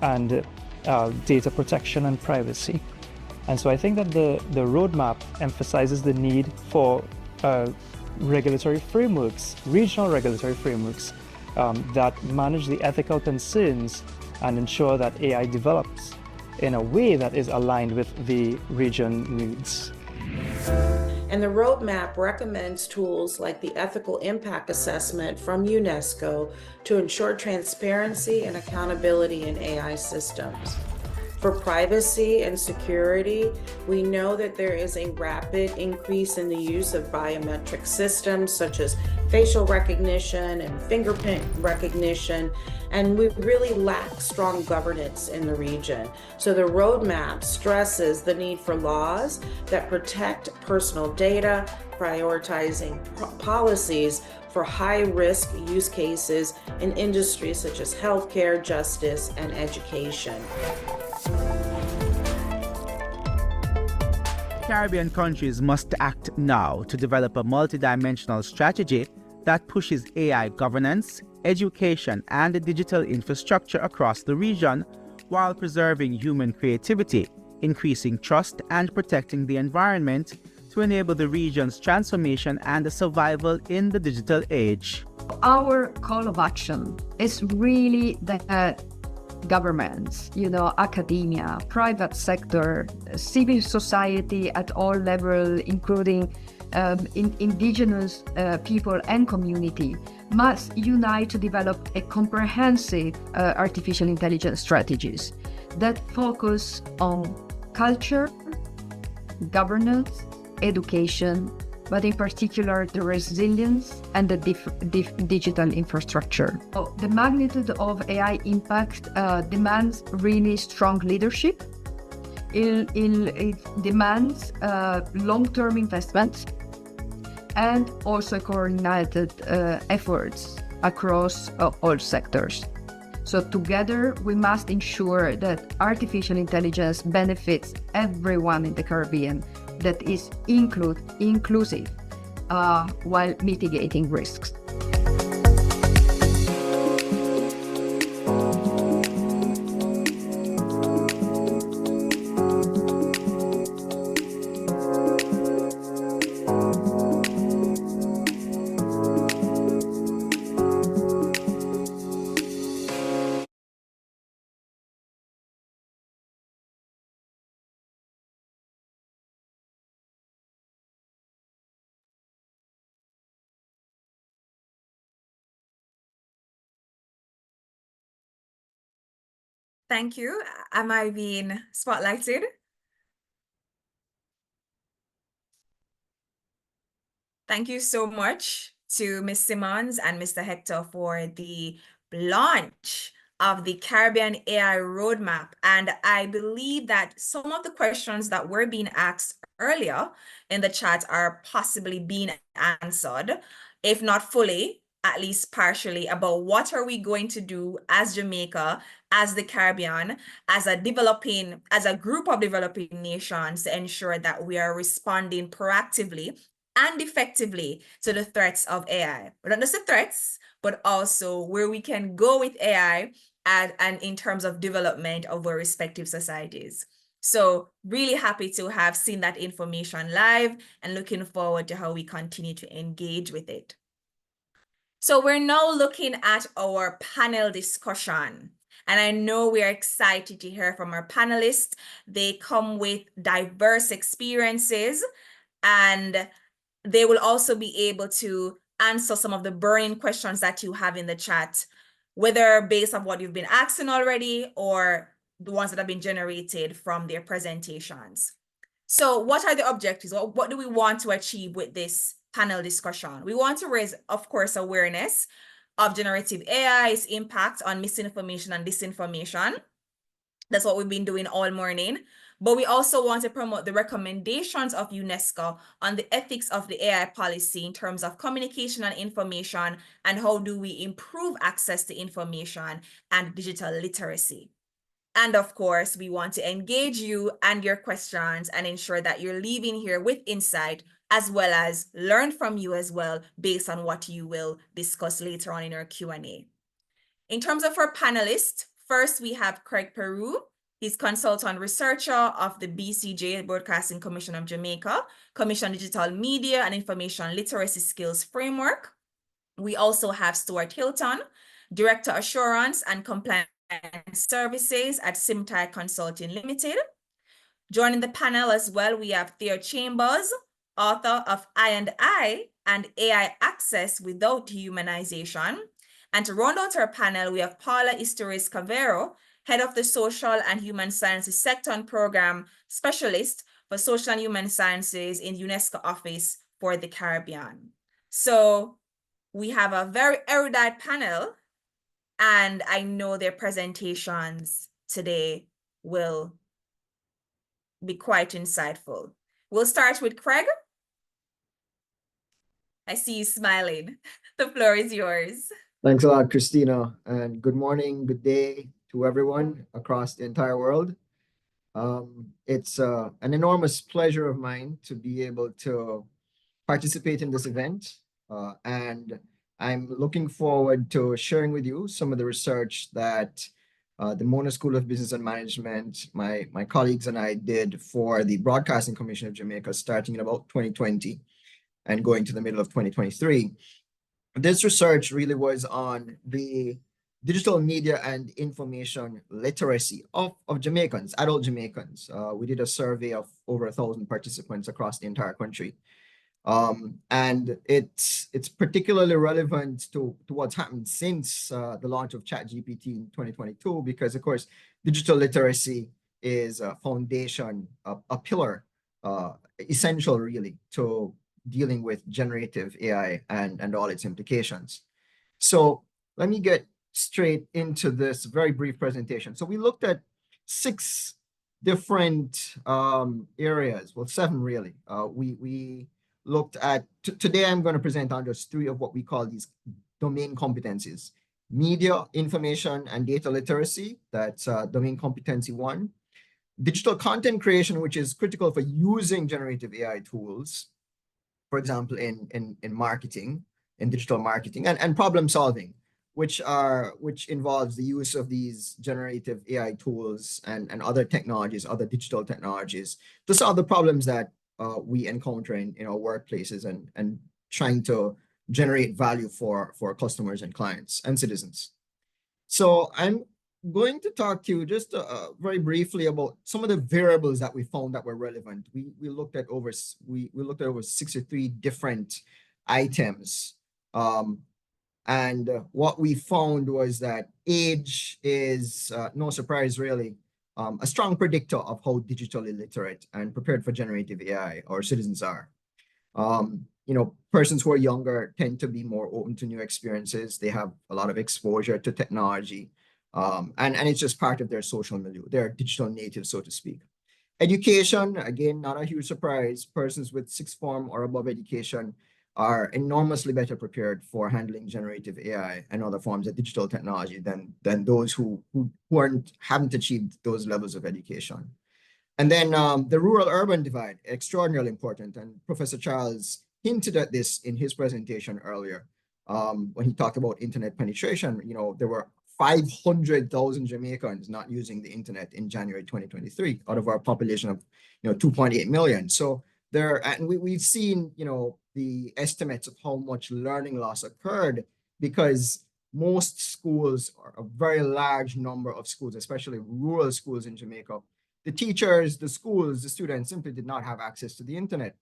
and data protection and privacy. And so I think that the roadmap emphasizes the need for regulatory frameworks, regional regulatory frameworks that manage the ethical concerns and ensure that AI develops in a way that is aligned with the region needs. And the roadmap recommends tools like the Ethical Impact Assessment from UNESCO to ensure transparency and accountability in AI systems. For privacy and security, we know that there is a rapid increase in the use of biometric systems such as facial recognition and fingerprint recognition, and we really lack strong governance in the region. So the roadmap stresses the need for laws that protect personal data, prioritizing policies for high-risk use cases in industries such as healthcare, justice, and education. Caribbean countries must act now to develop a multidimensional strategy that pushes AI governance, education, and digital infrastructure across the region while preserving human creativity, increasing trust, and protecting the environment to enable the region's transformation and survival in the digital age. Our call of action is really that governments, academia, private sector, civil society at all levels, including indigenous people and community, must unite to develop a comprehensive artificial intelligence strategies that focus on culture, governance, education, but in particular the resilience and the digital infrastructure. So the magnitude of AI impact demands really strong leadership. It demands long-term investments and also coordinated efforts across all sectors. So together, we must ensure that artificial intelligence benefits everyone in the Caribbean, that is inclusive while mitigating risks. Thank you. Am I being spotlighted? Thank you so much to Ms. Simmons and Mr. Hector for the launch of the Caribbean AI Roadmap. And I believe that some of the questions that were being asked earlier in the chat are possibly being answered, if not fully, at least partially, about what are we going to do as Jamaica, as the Caribbean, as a group of developing nations to ensure that we are responding proactively and effectively to the threats of AI. But not just the threats, but also where we can go with AI and in terms of development of our respective societies. So really happy to have seen that information live and looking forward to how we continue to engage with it. So we're now looking at our panel discussion. And I know we are excited to hear from our panelists. They come with diverse experiences, and they will also be able to answer some of the burning questions that you have in the chat, whether based on what you've been asking already or the ones that have been generated from their presentations. So what are the objectives? What do we want to achieve with this panel discussion? We want to raise, of course, awareness of generative AI's impact on misinformation and disinformation. That's what we've been doing all morning. But we also want to promote the recommendations of UNESCO on the ethics of the AI policy in terms of communication and information, and how do we improve access to information and digital literacy. And of course, we want to engage you and your questions and ensure that you're leaving here with insight, as well as learn from you as well, based on what you will discuss later on in our Q&A. In terms of our panelists, first we have Craig Peru. He's consultant researcher of the BCJ, Broadcasting Commission of Jamaica, Commission Digital Media and Information Literacy Skills Framework. We also have Stuart Hilton, Director Assurance and Compliance Services at Simtai Consulting Limited. Joining the panel as well, we have Theo Chambers, author of I and AI Access Without Humanization. And to round out our panel, we have Paula Isturiz Cavero, Head of the Social and Human Sciences Sector and Program Specialist for Social and Human Sciences in UNESCO Office for the Caribbean. So we have a very erudite panel, and I know their presentations today will be quite insightful. We'll start with Craig. I see you smiling. The floor is yours. Thanks a lot, Christina, and good morning, good day to everyone across the entire world. It's an enormous pleasure of mine to be able to participate in this event, and I'm looking forward to sharing with you some of the research that the Mona School of Business and Management, my colleagues and I did for the Broadcasting Commission of Jamaica starting in about 2020 and going to the middle of 2023. This research really was on the digital media and information literacy of Jamaicans, adult Jamaicans. We did a survey of over 1,000 participants across the entire country. And it's particularly relevant to what's happened since the launch of ChatGPT in 2022, because of course, digital literacy is a foundation, a pillar, essential really to dealing with generative AI and all its implications. So let me get straight into this very brief presentation. So we looked at 6 different areas, well, 7 really. We looked at, today I'm going to present on just 3 of what we call these domain competencies: media, information, and data literacy. That's domain competency 1. Digital content creation, which is critical for using generative AI tools, for example, in marketing, in digital marketing, and problem solving, which involves the use of these generative AI tools and other technologies, other digital technologies, to solve the problems that we encounter in our workplaces and trying to generate value for customers and clients and citizens. So I'm going to talk to you just very briefly about some of the variables that we found that were relevant. We looked at over 63 different items, and what we found was that age is no surprise really, a strong predictor of how digitally literate and prepared for generative AI our citizens are. Persons who are younger tend to be more open to new experiences. They have a lot of exposure to technology. And it's just part of their social milieu. They're digital natives, so to speak. Education, again, not a huge surprise. Persons with 6th form or above education are enormously better prepared for handling generative AI and other forms of digital technology than those who haven't achieved those levels of education. And then the rural-urban divide, extraordinarily important. And Professor Charles hinted at this in his presentation earlier when he talked about internet penetration. You know, there were 500,000 Jamaicans not using the internet in January 2023 out of our population of 2.8 million. So we've seen the estimates of how much learning loss occurred because most schools, or a very large number of schools, especially rural schools in Jamaica, the teachers, the schools, the students simply did not have access to the internet.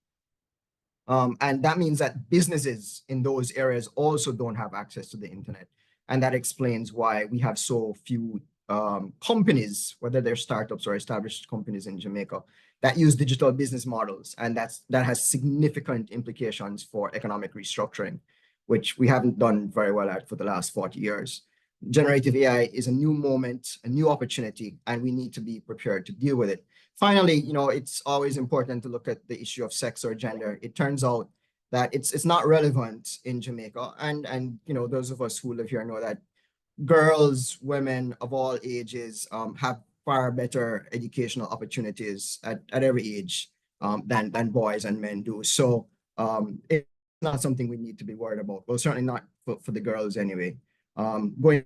And that means that businesses in those areas also don't have access to the internet. And that explains why we have so few companies, whether they're startups or established companies in Jamaica, that use digital business models. And that has significant implications for economic restructuring, which we haven't done very well at for the last 40 years. Generative AI is a new moment, a new opportunity, and we need to be prepared to deal with it. Finally, it's always important to look at the issue of sex or gender. It turns out that it's not relevant in Jamaica. And those of us who live here know that girls, women of all ages have far better educational opportunities at every age than boys and men do. So it's not something we need to be worried about. Well, certainly not for the girls anyway. Going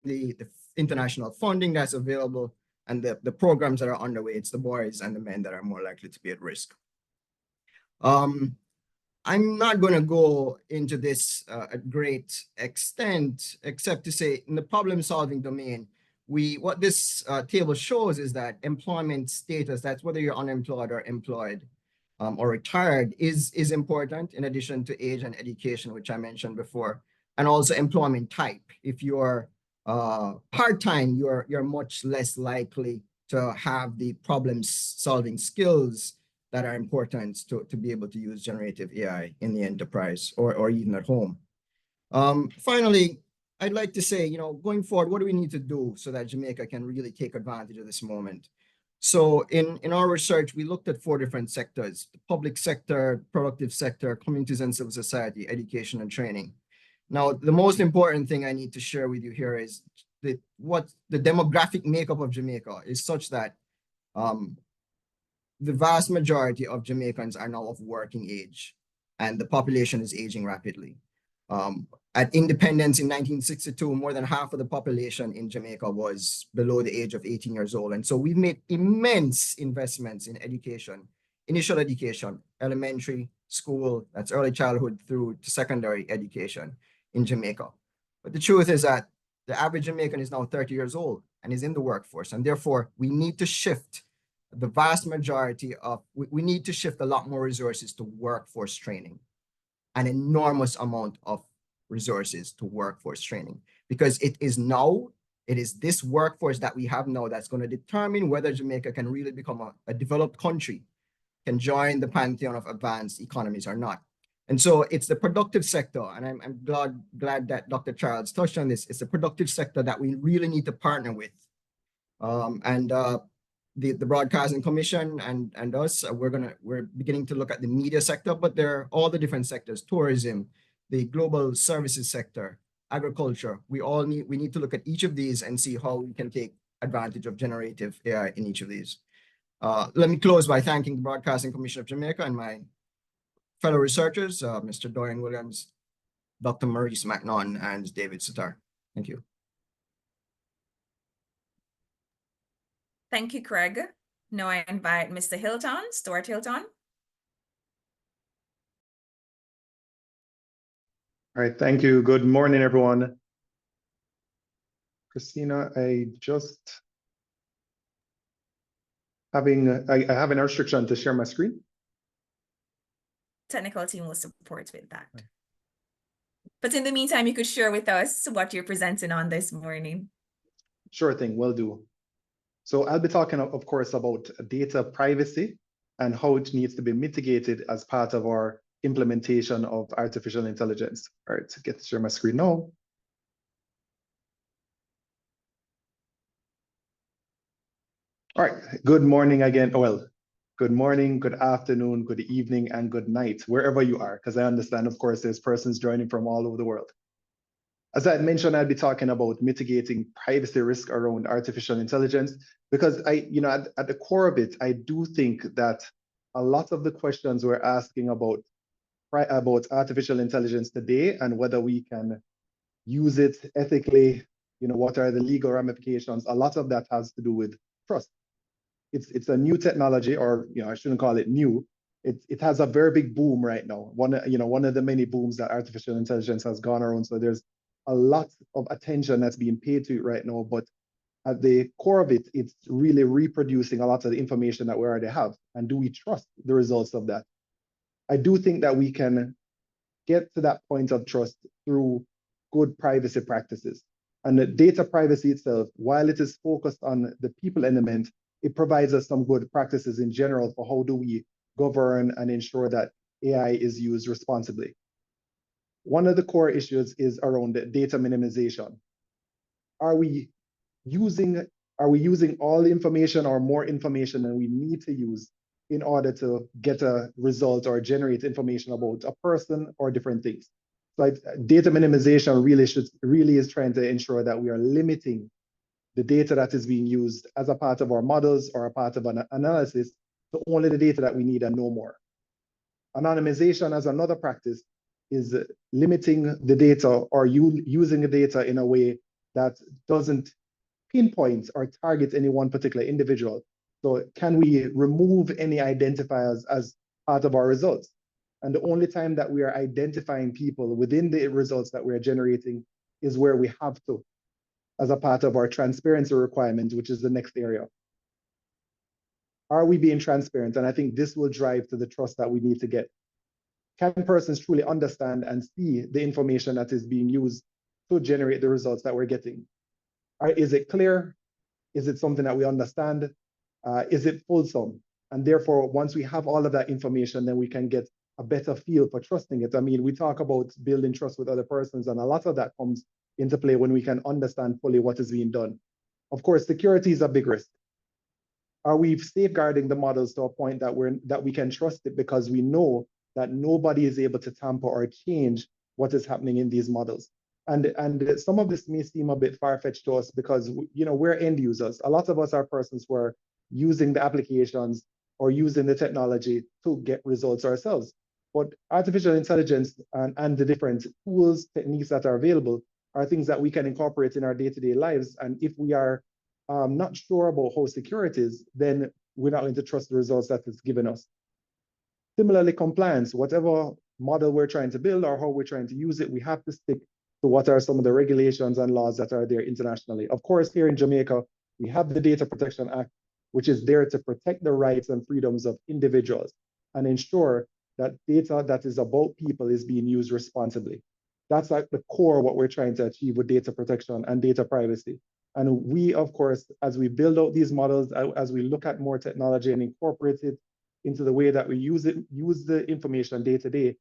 the international funding that's available and the programs that are underway, it's the boys and the men that are more likely to be at risk. I'm not going to go into this at great extent, except to say in the problem-solving domain, what this table shows is that employment status, that's whether you're unemployed or employed or retired, is important in addition to age and education, which I mentioned before, and also employment type. If you're part-time, you're much less likely to have the problem-solving skills that are important to be able to use generative AI in the enterprise or even at home. Finally, I'd like to say, going forward, what do we need to do so that Jamaica can really take advantage of this moment? So in our research, we looked at 4 different sectors: the public sector, productive sector, communities and civil society, education and training. Now, the most important thing I need to share with you here is what the demographic makeup of Jamaica is such that the vast majority of Jamaicans are now of working age, and the population is aging rapidly. At independence in 1962, more than half of the population in Jamaica was below the age of 18 years old. And so we've made immense investments in education, initial education, elementary school, that's early childhood through to secondary education in Jamaica. But the truth is that the average Jamaican is now 30 years old and is in the workforce. And therefore, we need to shift the vast majority of, we need to shift a lot more resources to workforce training, an enormous amount of resources to workforce training, because it is this workforce that we have now that's going to determine whether Jamaica can really become a developed country, can join the pantheon of advanced economies or not. And so it's the productive sector, and I'm glad that Dr. Charles touched on this. It's the productive sector that we really need to partner with. The Broadcasting Commission and us, we're beginning to look at the media sector, but there are all the different sectors: tourism, the global services sector, agriculture. We need to look at each of these and see how we can take advantage of generative AI in each of these. Let me close by thanking the Broadcasting Commission of Jamaica and my fellow researchers, Mr. Dorian Williams, Dr. Maurice McNaughton, and David Sitar. Thank you. Thank you, Craig. Now I invite Mr. Hilton, Stuart Hilton. All right, thank you. Good morning, everyone. Christina, I have an restriction to share my screen. Technical team will support with that. But in the meantime, you could share with us what you're presenting on this morning. Sure thing, will do. So I'll be talking, of course, about data privacy and how it needs to be mitigated as part of our implementation of artificial intelligence. All right, so get to share my screen now. All right, good morning again. Well, good morning, good afternoon, good evening, and good night, wherever you are, because I understand, of course, there's persons joining from all over the world. As I mentioned, I'll be talking about mitigating privacy risk around artificial intelligence, because at the core of it, I do think that a lot of the questions we're asking about about artificial intelligence today and whether we can use it ethically, what are the legal ramifications? A lot of that has to do with trust. It's a new technology, or I shouldn't call it new. It has a very big boom right now. One of the many booms that artificial intelligence has gone around. So there's a lot of attention that's being paid to it right now. But at the core of it, it's really reproducing a lot of the information that we already have. And do we trust the results of that? I do think that we can get to that point of trust through good privacy practices. And the data privacy itself, while it is focused on the people element, it provides us some good practices in general for how do we govern and ensure that AI is used responsibly. One of the core issues is around the data minimization. Are we using all the information or more information than we need to use in order to get a result or generate information about a person or different things? So data minimization really is trying to ensure that we are limiting the data that is being used as a part of our models or a part of an analysis to only the data that we need and no more. Anonymization as another practice is limiting the data or using the data in a way that doesn't pinpoint or target any one particular individual. So can we remove any identifiers as part of our results? And the only time that we are identifying people within the results that we're generating is where we have to, as a part of our transparency requirement, which is the next area. Are we being transparent? And I think this will drive to the trust that we need to get. Can persons truly understand and see the information that is being used to generate the results that we're getting? Is it clear? Is it something that we understand? Is it fulsome? And therefore, once we have all of that information, then we can get a better feel for trusting it. I mean, we talk about building trust with other persons, and a lot of that comes into play when we can understand fully what is being done. Of course, security is a big risk. Are we safeguarding the models to a point that we can trust it because we know that nobody is able to tamper or change what is happening in these models? And some of this may seem a bit far-fetched to us because we're end users. A lot of us are persons who are using the applications or using the technology to get results ourselves. But artificial intelligence and the different tools, techniques that are available are things that we can incorporate in our day-to-day lives. And if we are not sure about how secure it is, then we're not going to trust the results that it's given us. Similarly, compliance, whatever model we're trying to build or how we're trying to use it, we have to stick to what are some of the regulations and laws that are there internationally. Of course, here in Jamaica, we have the Data Protection Act, which is there to protect the rights and freedoms of individuals and ensure that data that is about people is being used responsibly. That's like the core of what we're trying to achieve with data protection and data privacy. And we, of course, as we build out these models, as we look at more technology and incorporate it into the way that we use the information day to day,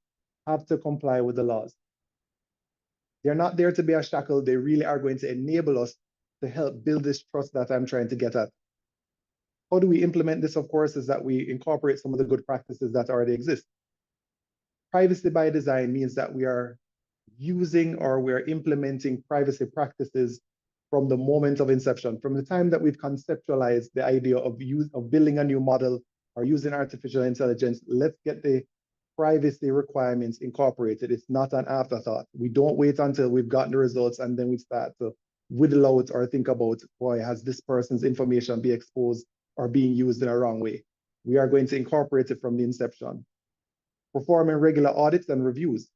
have to comply with the laws. They're not there to be a shackle. They really are going to enable us to help build this trust that I'm trying to get at. How do we implement this, of course, is that we incorporate some of the good practices that already exist. Privacy by design means that we are using or we're implementing privacy practices from the moment of inception, from the time that we've conceptualized the idea of building a new model or using artificial intelligence. Let's get the privacy requirements incorporated. It's not an afterthought. We don't wait until we've gotten the results and then we start to whittle out or think about, boy, has this person's information be exposed or being used in a wrong way? We are going to incorporate it from the inception. Performing regular audits and reviews.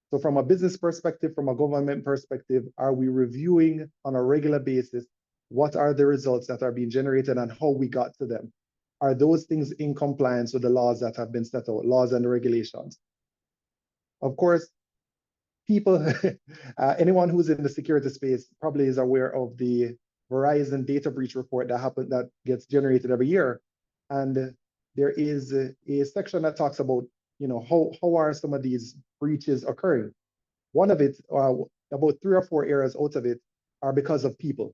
So from a business perspective, from a government perspective, are we reviewing on a regular basis what are the results that are being generated and how we got to them? Are those things in compliance with the laws that have been set out, laws and regulations? Of course, people, anyone who's in the security space probably is aware of the Verizon data breach report that gets generated every year. And there is a section that talks about, how are some of these breaches occurring? One of it, about 3 or 4 areas out of it are because of people.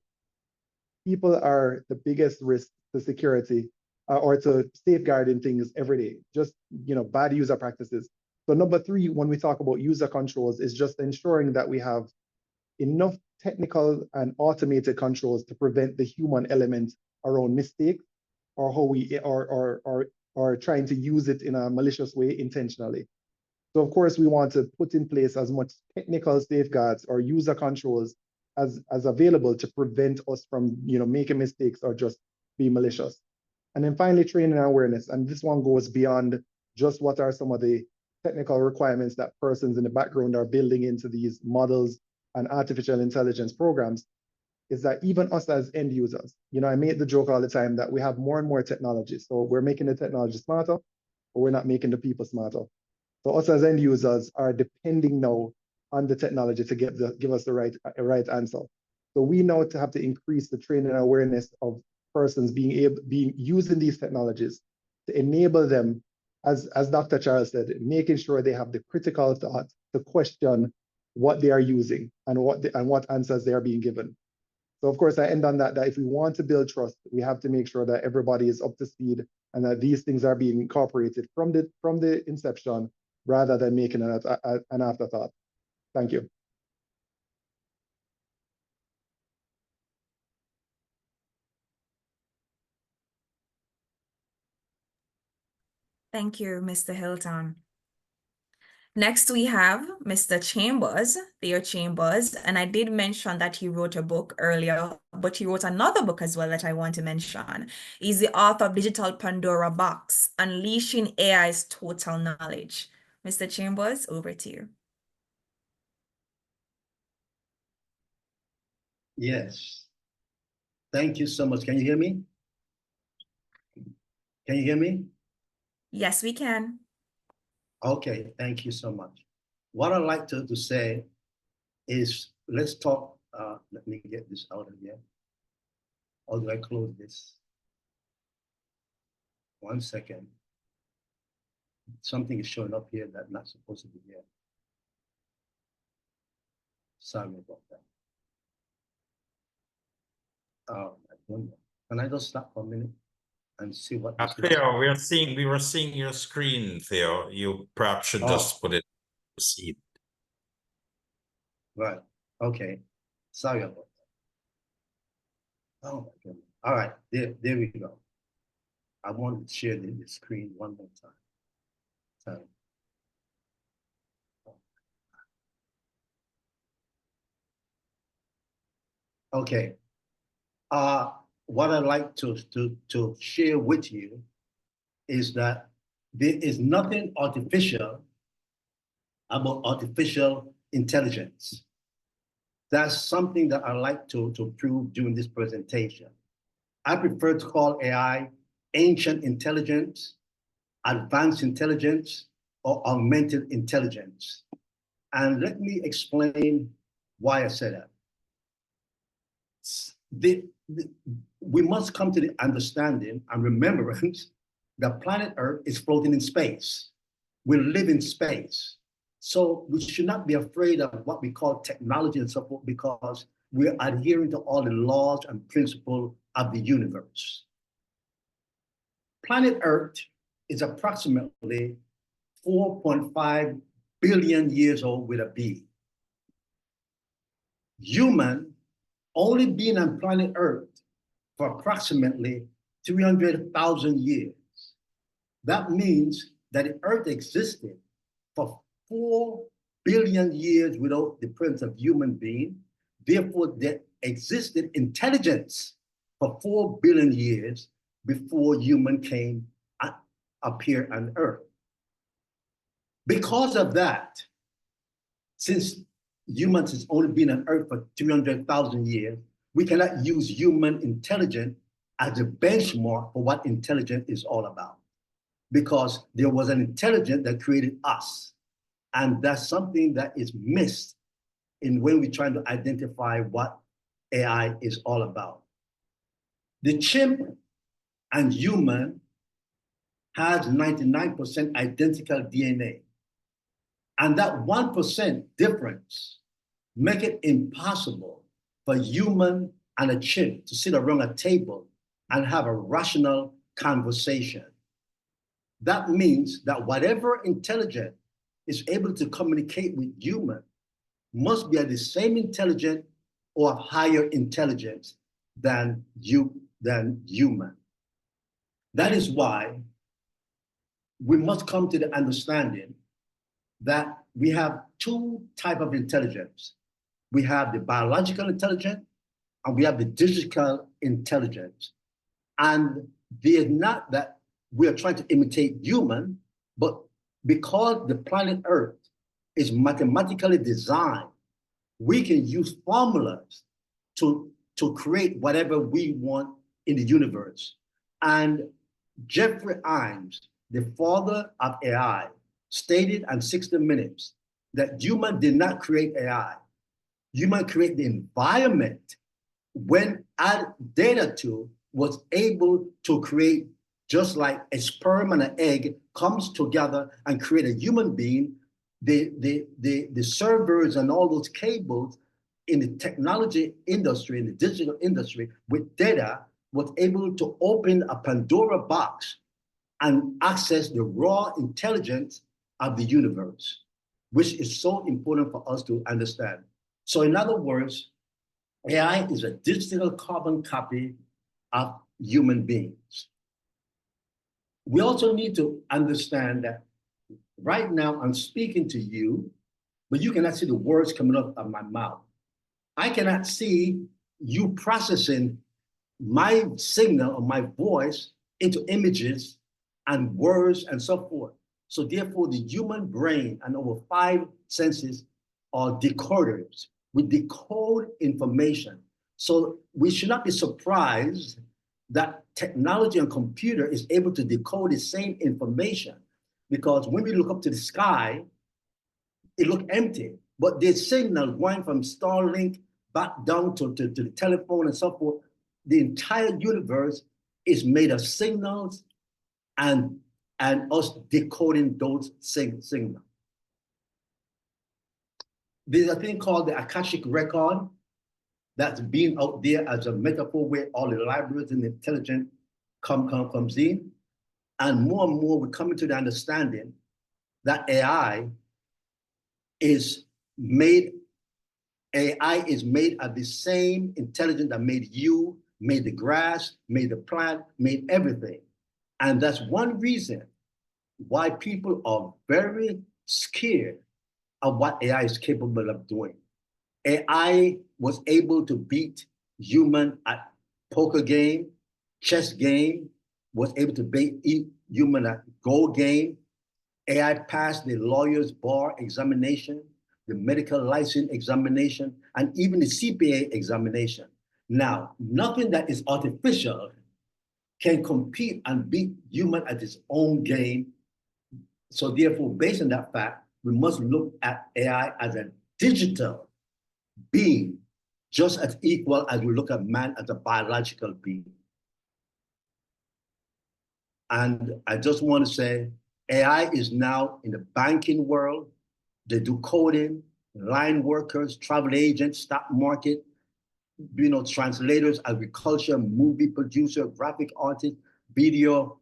People are the biggest risk to security or to safeguarding things every day, just, bad user practices. So number 3, when we talk about user controls, is just ensuring that we have enough technical and automated controls to prevent the human element around mistakes or how we or trying to use it in a malicious way intentionally. So of course, we want to put in place as much technical safeguards or user controls as available to prevent us from, making mistakes or just be malicious. And then finally, training and awareness. And this one goes beyond just what are some of the technical requirements that persons in the background are building into these models and artificial intelligence programs, is that even us as end users, I make the joke all the time that we have more and more technology. So we're making the technology smarter, but we're not making the people smarter. So us as end users are depending now on the technology to give us the right answer. So we now have to increase the training and awareness of persons being using these technologies to enable them, as Dr. Charles said, making sure they have the critical thought to question what they are using and what answers they are being given. So of course, I end on that if we want to build trust, we have to make sure that everybody is up to speed and that these things are being incorporated from the inception rather than making an afterthought. Thank you. Thank you, Mr. Hilton. Next, we have Mr. Chambers, Theo Chambers, and I did mention that he wrote a book earlier, but he wrote another book as well that I want to mention. He's the author of Digital Pandora Box, Unleashing AI's Total Knowledge. Mr. Chambers, over to you. Yes. Thank you so much. Can you hear me? Can you hear me? Yes, we can. Okay, thank you so much. What I'd like to say is, let's talk, let me get this out of here. How do I close this? 1 second. Something is showing up here that's not supposed to be here. Sorry about that. I don't know. Can I just stop for a minute and see what this Theo, we were seeing your screen, Theo. You perhaps should just put it to seat. Right. Okay. Sorry about that. Oh my goodness. All right. There we go. I want to share the screen one more time. Okay. What I'd like to share with you is that there is nothing artificial about artificial intelligence. That's something that I like to prove during this presentation. I prefer to call AI ancient intelligence, advanced intelligence, or augmented intelligence. And let me explain why I say that. We must come to the understanding and remembrance that planet Earth is floating in space. We live in space. So we should not be afraid of what we call technology and so forth, because we're adhering to all the laws and principles of the universe. Planet Earth is approximately 4.5 billion years old with a B. Human only been on planet Earth for approximately 300,000 years. That means that the Earth existed for 4 billion years without the presence of human being. Therefore, there existed intelligence for 4 billion years before human came appear on Earth. Because of that, since humans has only been on Earth for 300,000 years, we cannot use human intelligence as a benchmark for what intelligence is all about. Because there was an intelligence that created us. And that's something that is missed in when we're trying to identify what AI is all about. The chimp and human has 99% identical DNA. And that 1% difference make it impossible for human and a chimp to sit around a table and have a rational conversation. That means that whatever intelligence is able to communicate with human must be at the same intelligence or higher intelligence than human. That is why we must come to the understanding that we have two types of intelligence. We have the biological intelligence and we have the digital intelligence. And they're not that we are trying to imitate human, but because the planet Earth is mathematically designed, we can use formulas to create whatever we want in the universe. And Jeffrey Imes, the father of AI, stated in 60 Minutes that human did not create AI. Human create the environment when add data to was able to create, just like a sperm and an egg comes together and create a human being, the servers and all those cables in the technology industry, in the digital industry with data was able to open a Pandora box and access the raw intelligence of the universe, which is so important for us to understand. So in other words, AI is a digital carbon copy of human beings. We also need to understand that right now I'm speaking to you, but you cannot see the words coming up of my mouth. I cannot see you processing my signal or my voice into images and words and so forth. So therefore, the human brain and our 5 senses are decoders. We decode information. So we should not be surprised that technology and computer is able to decode the same information, because when we look up to the sky, it looks empty, but the signal going from Starlink back down to the telephone and so forth, the entire universe is made of signals and us decoding those signals. There's a thing called the Akashic Record that's being out there as a metaphor where all the libraries and intelligence comes in. And more we're coming to the understanding that AI is made of the same intelligence that made you, made the grass, made the plant, made everything. And that's one reason why people are very scared of what AI is capable of doing. AI was able to beat human at poker game, chess game, was able to beat human at Go game. AI passed the lawyer's bar examination, the medical license examination, and even the CPA examination. Now, nothing that is artificial can compete and beat human at its own game. So therefore, based on that fact, we must look at AI as a digital being, just as equal as we look at man as a biological being. And I just want to say, AI is now in the banking world. They do coding, line workers, travel agents, stock market, translators, agriculture, movie producer, graphic artists, video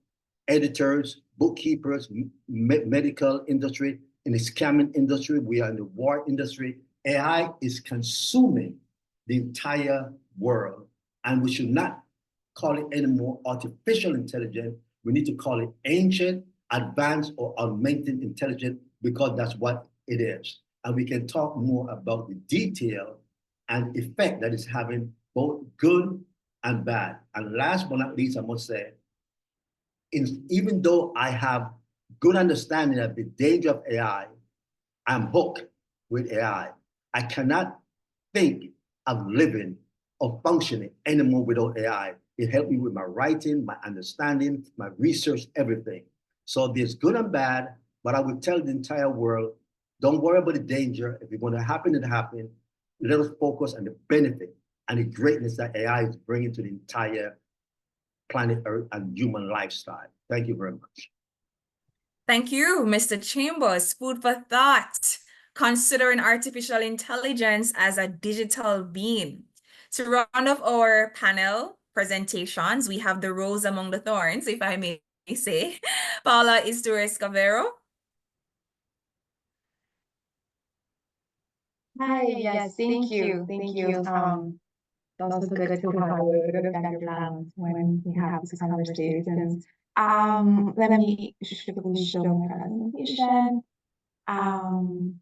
editors, bookkeepers, medical industry. In the scamming industry, we are in the war industry. AI is consuming the entire world, and we should not call it anymore artificial intelligence. We need to call it ancient, advanced, or augmented intelligence, because that's what it is. And we can talk more about the detail and effect that is having, both good and bad. And last but not least, I must say, even though I have good understanding of the danger of AI, I'm hooked with AI. I cannot think of living or functioning anymore without AI. It helped me with my writing, my understanding, my research, everything. So there's good and bad, but I would tell the entire world, don't worry about the danger. If it's going to happen, it happen. Let us focus on the benefit and the greatness that AI is bringing to the entire planet Earth and human lifestyle. Thank you very much. Thank you, Mr. Chambers. Food for thought. Considering artificial intelligence as a digital being. To round off our panel presentations, we have the rose among the thorns, if I may say. Paula Isturiz-Cavero. Hi, yes, thank you. Thank you. It's also good to have a little bit of gender balance when we have these conversations. Let me quickly show my presentation. All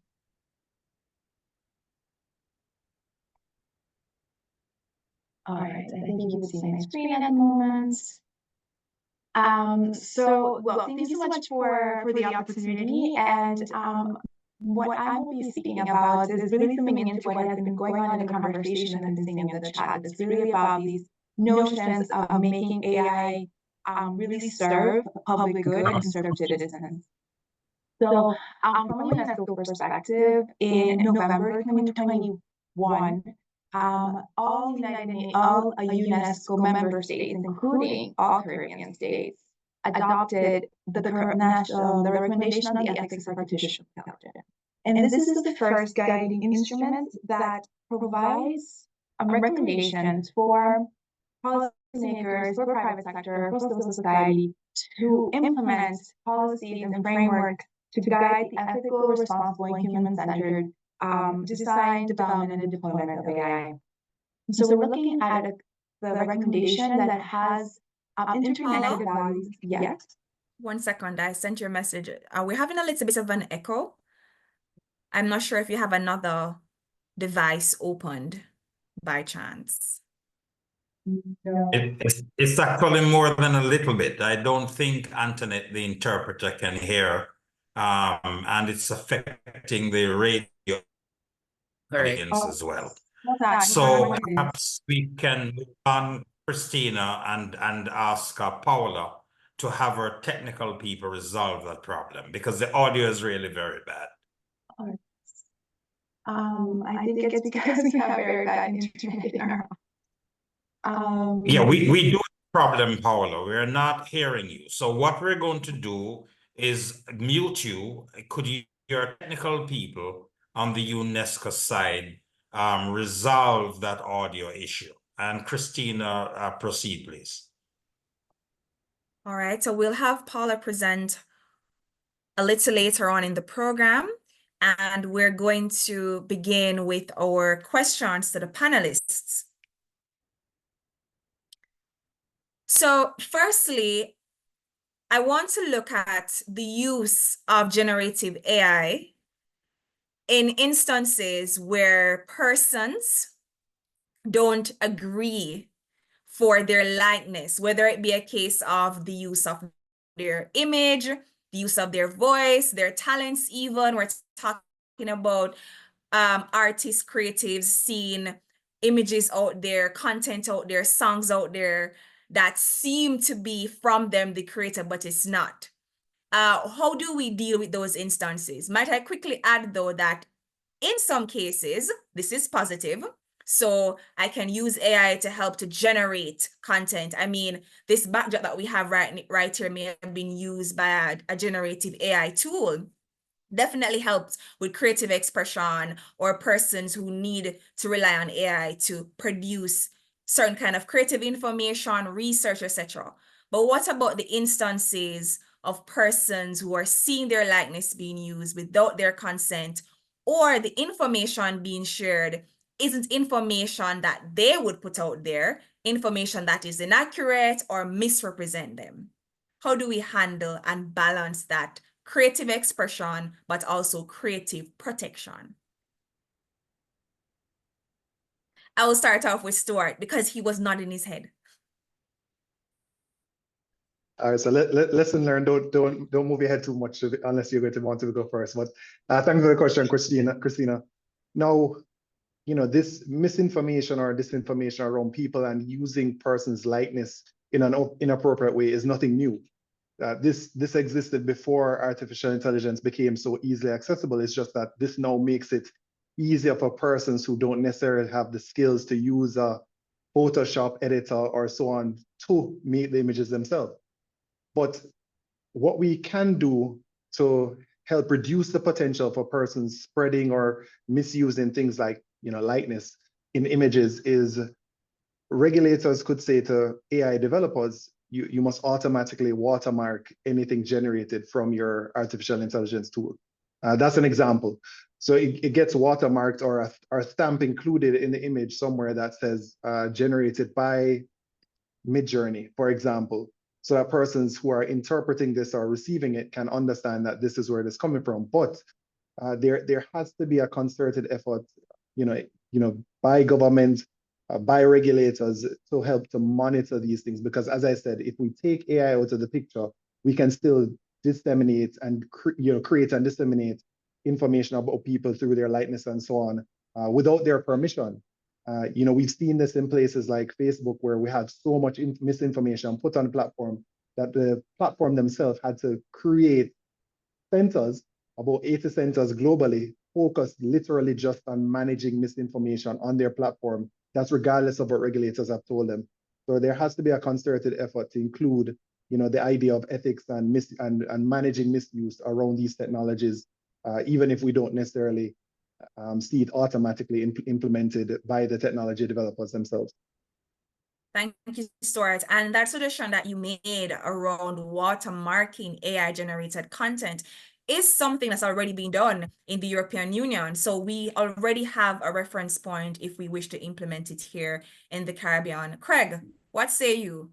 right, I think you can see my screen at the moment. Well, thank you so much for the opportunity. And what I will be speaking about is really zooming into what has been going on in the conversation and been seeing in the chat. It's really about these notions of making AI really serve public good and serve citizens. So, from a UNESCO perspective, in November 2021, all UNESCO member states, including all Caribbean states, adopted the recommendation on the ethics of artificial intelligence. And this is the first guiding instrument that provides recommendations for policymakers, for private sector, for civil society to implement policies and frameworks to guide the ethical, responsible, and human-centered design, development, and deployment of AI. So we're looking at the recommendation that has interconnected values. Yes. 1 second, I sent your message. We're having a little bit of an echo. I'm not sure if you have another device opened by chance. No. It's actually more than a little bit. I don't think Antoinette, the interpreter, can hear, and it's affecting the radio audience as well. So perhaps we can move on, Christina, and ask Paula to have her technical people resolve that problem, because the audio is really very bad. I think it's because we have very bad internet in our Yeah, we do have a problem, Paula. We're not hearing you. So what we're going to do is mute you. Could your technical people on the UNESCO side resolve that audio issue? And Christina, proceed, please. All right, so we'll have Paula present a little later on in the program, and we're going to begin with our questions to the panelists. So firstly, I want to look at the use of generative AI in instances where persons don't agree for their likeness, whether it be a case of the use of their image, the use of their voice, their talents even. We're talking about artists, creatives, seeing images out there, content out there, songs out there that seem to be from them, the creator, but it's not. How do we deal with those instances? Might I quickly add, though, that in some cases, this is positive. So I can use AI to help to generate content. I mean, this backdrop that we have right here may have been used by a generative AI tool. Definitely helps with creative expression or persons who need to rely on AI to produce certain kind of creative information, research, etc. But what about the instances of persons who are seeing their likeness being used without their consent, or the information being shared isn't information that they would put out there, information that is inaccurate or misrepresent them? How do we handle and balance that creative expression, but also creative protection? I will start off with Stuart because he was nodding his head. All right, so lesson learned. Don't move your head too much unless you're going to want to go first. But thanks for the question, Christina. Now, this misinformation or disinformation around people and using persons' likeness in an inappropriate way is nothing new. This existed before artificial intelligence became so easily accessible. It's just that this now makes it easier for persons who don't necessarily have the skills to use a Photoshop editor or so on to make the images themselves. But what we can do to help reduce the potential for persons spreading or misusing things like likeness in images is regulators could say to AI developers, you must automatically watermark anything generated from your artificial intelligence tool. That's an example. So it gets watermarked or a stamp included in the image somewhere that says generated by Midjourney, for example, so that persons who are interpreting this or receiving it can understand that this is where it is coming from. But there has to be a concerted effort, by government, by regulators to help to monitor these things. Because as I said, if we take AI out of the picture, we can still disseminate and create and disseminate information about people through their likeness and so on without their permission. We've seen this in places like Facebook, where we have so much misinformation put on the platform that the platform themselves had to create centers, about 80 centers globally, focused literally just on managing misinformation on their platform. That's regardless of what regulators have told them. So there has to be a concerted effort to include, the idea of ethics and managing misuse around these technologies, even if we don't necessarily see it automatically implemented by the technology developers themselves. Thank you, Stuart. And that suggestion that you made around watermarking AI-generated content is something that's already been done in the European Union. So we already have a reference point if we wish to implement it here in the Caribbean. Craig, what say you?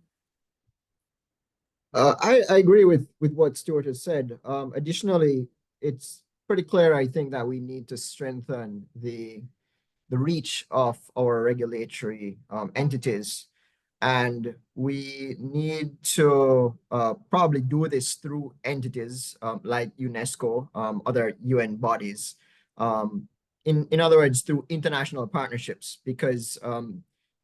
I agree with what Stuart has said. Additionally, it's pretty clear, I think, that we need to strengthen the reach of our regulatory entities. And we need to probably do this through entities like UNESCO, other UN bodies. In other words, through international partnerships, because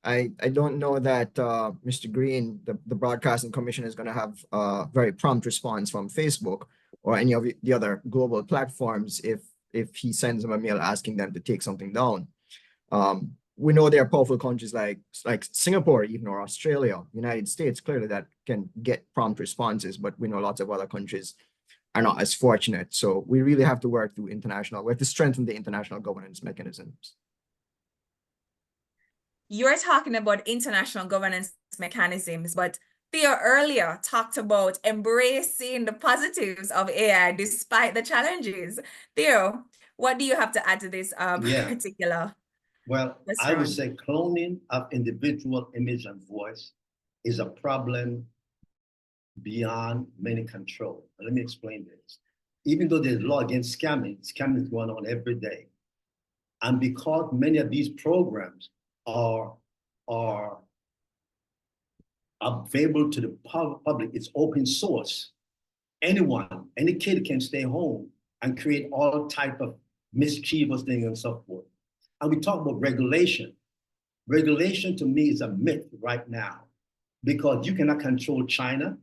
I don't know that Mr. Green, the Broadcasting Commission, is going to have a very prompt response from Facebook or any of the other global platforms if he sends them a mail asking them to take something down. We know there are powerful countries like Singapore, even, or Australia, United States, clearly, that can get prompt responses, but we know lots of other countries are not as fortunate. So we really have to work through we have to strengthen the international governance mechanisms. You're talking about international governance mechanisms, but Theo earlier talked about embracing the positives of AI despite the challenges. Theo, what do you have to add to this particular? Well, I would say cloning of individual image and voice is a problem beyond many control. Let me explain this. Even though there's law against scamming is going on every day. And because many of these programs are available to the public, it's open source. Anyone, any kid can stay home and create all type of mischievous things and so forth. And we talk about regulation. Regulation to me is a myth right now, because you cannot control China,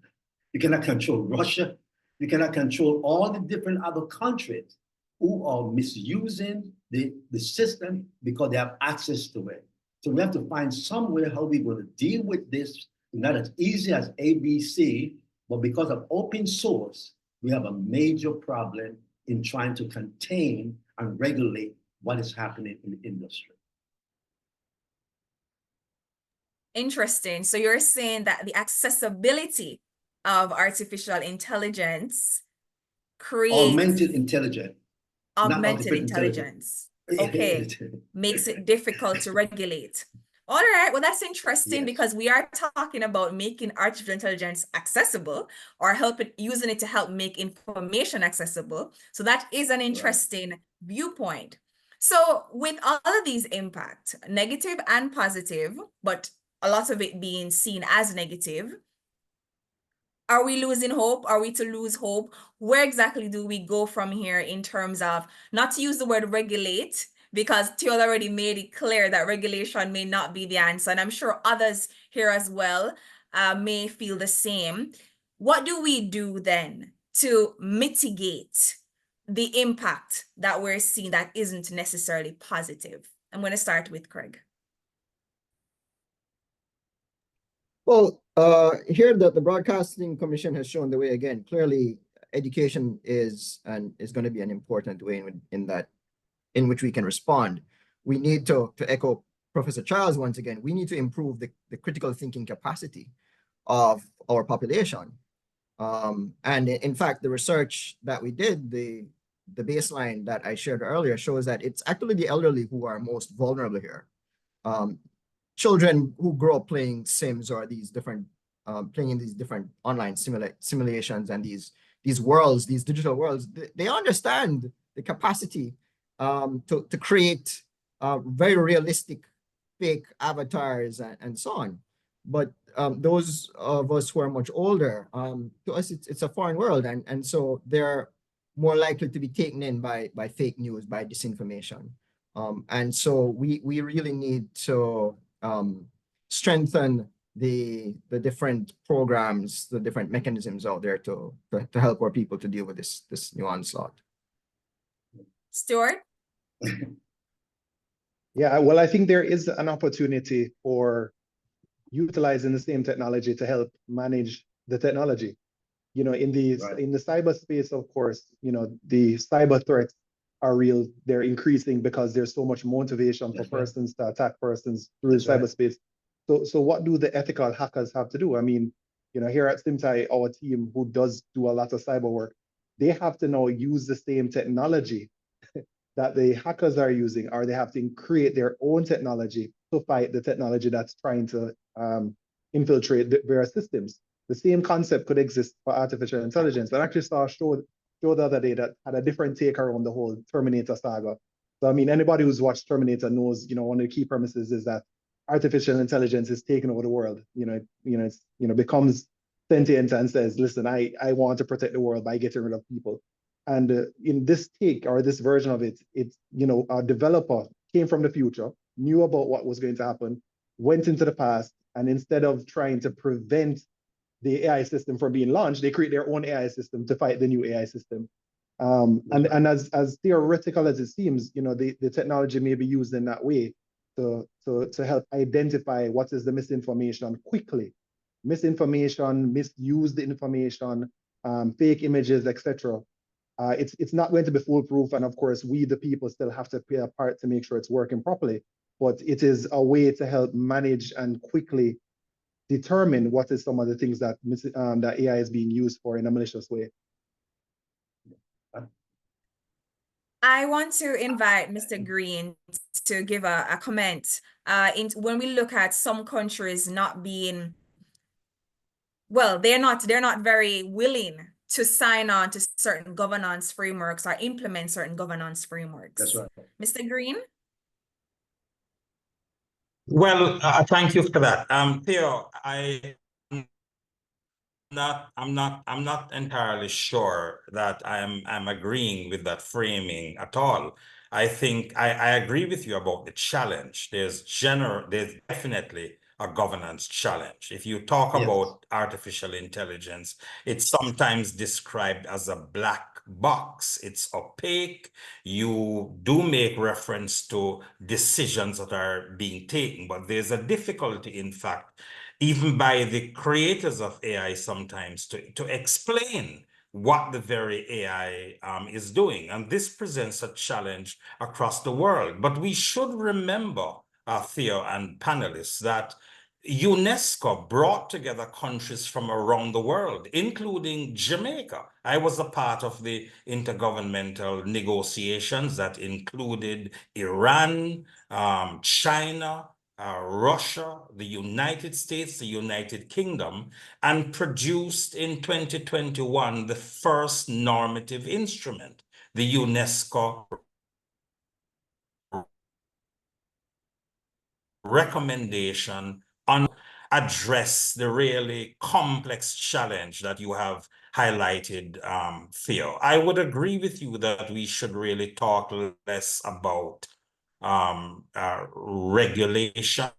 you cannot control Russia, you cannot control all the different other countries who are misusing the system because they have access to it. So we have to find some way how we're going to deal with this. Not as easy as ABC, but because of open source, we have a major problem in trying to contain and regulate what is happening in the industry. Interesting. So you're saying that the accessibility of artificial intelligence creates augmented intelligence. Okay, makes it difficult to regulate. All right, well, that's interesting, because we are talking about making artificial intelligence accessible, or using it to help make information accessible. So that is an interesting viewpoint. So with all of these impacts, negative and positive, but a lot of it being seen as negative, are we losing hope? Are we to lose hope? Where exactly do we go from here in terms of, not to use the word regulate, because Theo already made it clear that regulation may not be the answer, and I'm sure others here as well may feel the same. What do we do then to mitigate the impact that we're seeing that isn't necessarily positive? I'm going to start with Craig. Well, here the Broadcasting Commission has shown the way again. Clearly, education is going to be an important way in which we can respond. We need to echo Professor Charles once again. We need to improve the critical thinking capacity of our population. And in fact, the research that we did, the baseline that I shared earlier, shows that it's actually the elderly who are most vulnerable here. Children who grow up playing Sims or these different playing in these different online simulations and these worlds, these digital worlds, they understand the capacity to create very realistic fake avatars and so on. But those of us who are much older, to us, it's a foreign world. And so they're more likely to be taken in by fake news, by disinformation. And so we really need to strengthen the different programs, the different mechanisms out there to help our people to deal with this new onslaught. Stuart? Yeah, well, I think there is an opportunity for utilizing the same technology to help manage the technology. You know, in the cyberspace, of course, you know, the cyber threats are real. They're increasing because there's so much motivation for persons to attack persons through cyberspace. So what do the ethical hackers have to do? I mean, you know, here at Simtai, our team who does do a lot of cyber work, they have to now use the same technology that the hackers are using, or they have to create their own technology to fight the technology that's trying to infiltrate their systems. The same concept could exist for artificial intelligence. I actually saw a show the other day that had a different take around the whole Terminator saga. So, I mean, anybody who's watched Terminator knows, you know, one of the key premises is that artificial intelligence is taking over the world. It becomes sentient and says, listen, I want to protect the world by getting rid of people. And in this take, or this version of it, it's, you know, a developer came from the future, knew about what was going to happen, went into the past, and instead of trying to prevent the AI system from being launched, they create their own AI system to fight the new AI system. And as theoretical as it seems, you know, the technology may be used in that way to help identify what is the misinformation quickly. Misinformation, misused information, fake images, etc. It's not going to be foolproof, and of course, we the people still have to play a part to make sure it's working properly. But it is a way to help manage and quickly determine what is some of the things that that AI is being used for in a malicious way. I want to invite Mr. Green to give a comment. When we look at some countries not being, well, they're not very willing to sign on to certain governance frameworks or implement certain governance frameworks. That's right. Mr. Green? Well, thank you for that. Theo, I'm not entirely sure that I'm agreeing with that framing at all. I think I agree with you about the challenge. There's definitely a governance challenge. If you talk about artificial intelligence, it's sometimes described as a black box. It's opaque. You do make reference to decisions that are being taken, but there's a difficulty, in fact, even by the creators of AI sometimes to explain what the very AI is doing. And this presents a challenge across the world. But we should remember, Theo and panelists, that UNESCO brought together countries from around the world, including Jamaica. I was a part of the intergovernmental negotiations that included Iran, China, Russia, the United States, the United Kingdom, and produced in 2021 the first normative instrument, the UNESCO recommendation on address the really complex challenge that you have highlighted, Theo. I would agree with you that we should really talk less about regulation,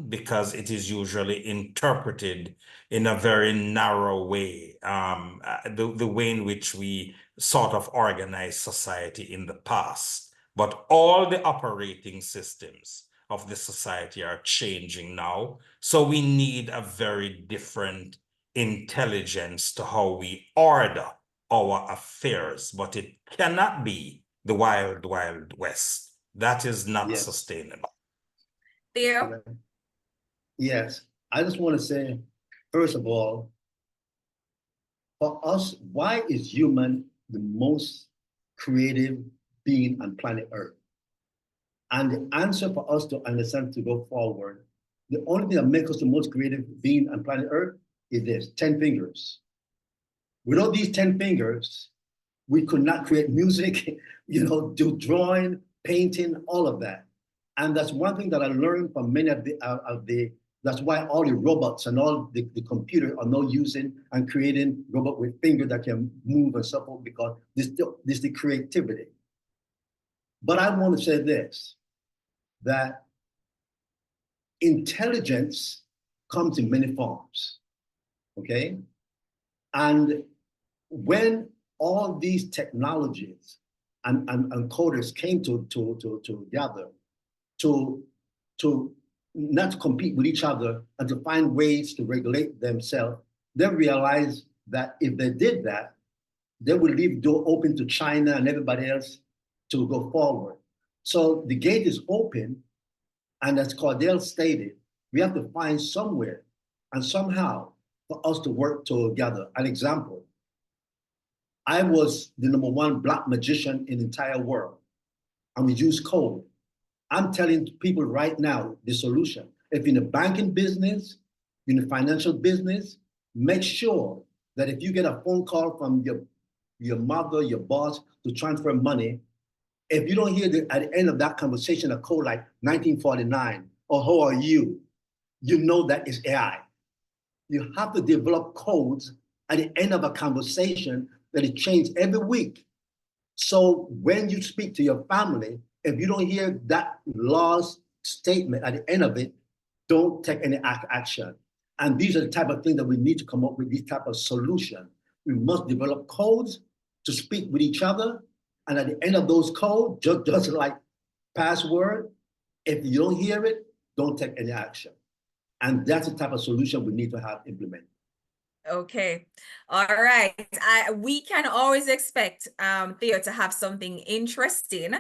because it is usually interpreted in a very narrow way, the way in which we sort of organize society in the past. But all the operating systems of the society are changing now. So we need a very different intelligence to how we order our affairs, but it cannot be the wild, wild west. That is not sustainable. Theo? Yes, I just want to say, first of all, for us, why is human the most creative being on planet Earth? And the answer for us to understand to go forward, the only thing that makes us the most creative being on planet Earth is this: 10 fingers. Without these 10 fingers, We could not create music, do drawing, painting, all of that. And that's one thing that I learned from many of the that's why all the robots and all the computers are now using and creating robot with fingers that can move and so forth, because this is the creativity. But I want to say this, that intelligence comes in many forms, okay? And when all these technologies and coders came together to not to compete with each other and to find ways to regulate themselves, they realized that if they did that, they would leave the door open to China and everybody else to go forward. So the gate is open, and as Cordell stated, we have to find somewhere and somehow for us to work together. An example, I was the #1 Black magician in the entire world, and we use code. I'm telling people right now the solution. If you're in the banking business, in the financial business, make sure that if you get a phone call from your mother, your boss to transfer money, if you don't hear at the end of that conversation a code like 1949 or how are you, you know that is AI. You have to develop codes at the end of a conversation that is changed every week. So when you speak to your family, if you don't hear that last statement at the end of it, don't take any action. And these are the type of things that we need to come up with, these type of solution. We must develop codes to speak with each other. And at the end of those codes, just like password, if you don't hear it, don't take any action. And that's the type of solution we need to have implemented. Okay. All right. We can always expect Theo to have something interesting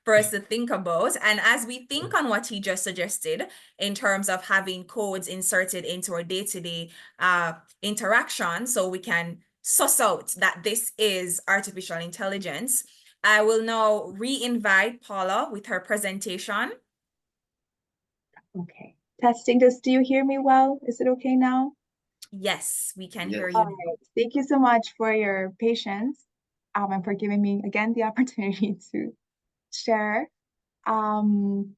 for us to think about. And as we think on what he just suggested in terms of having codes inserted into our day-to-day interaction, so we can suss out that this is artificial intelligence, I will now re-invite Paula with her presentation. Okay. Testing. Do you hear me well? Is it okay now? Yes, we can hear you. All right. Thank you so much for your patience and for giving me again the opportunity to share. All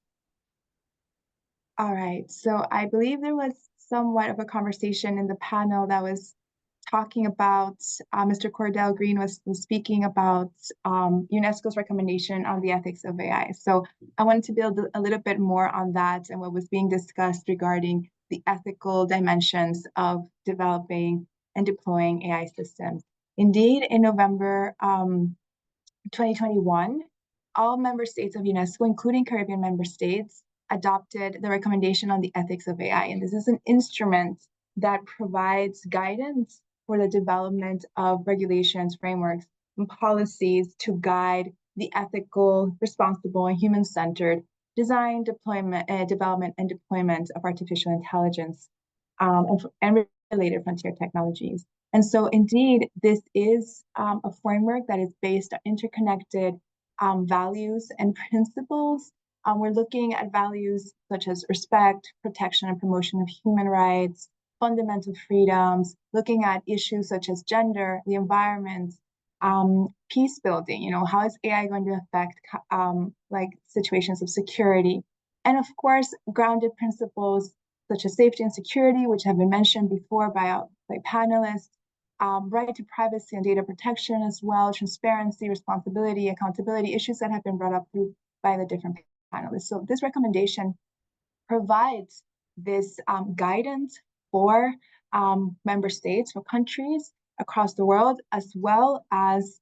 right. So I believe there was somewhat of a conversation in the panel that was talking about Mr. Cordell Green was speaking about UNESCO's recommendation on the ethics of AI. So I wanted to build a little bit more on that and what was being discussed regarding the ethical dimensions of developing and deploying AI systems. Indeed, in November 2021, all member states of UNESCO, including Caribbean member states, adopted the recommendation on the ethics of AI. And this is an instrument that provides guidance for the development of regulations, frameworks, and policies to guide the ethical, responsible, and human-centered design, deployment, development, and deployment of artificial intelligence and related frontier technologies. And so indeed, this is a framework that is based on interconnected values and principles. We're looking at values such as respect, protection, and promotion of human rights, fundamental freedoms, looking at issues such as gender, the environment, peace building, how is AI going to affect like situations of security? And of course, grounded principles such as safety and security, which have been mentioned before by panelists, right to privacy and data protection as well, transparency, responsibility, accountability, issues that have been brought up by the different panelists. So this recommendation provides this guidance for member states, for countries across the world, as well as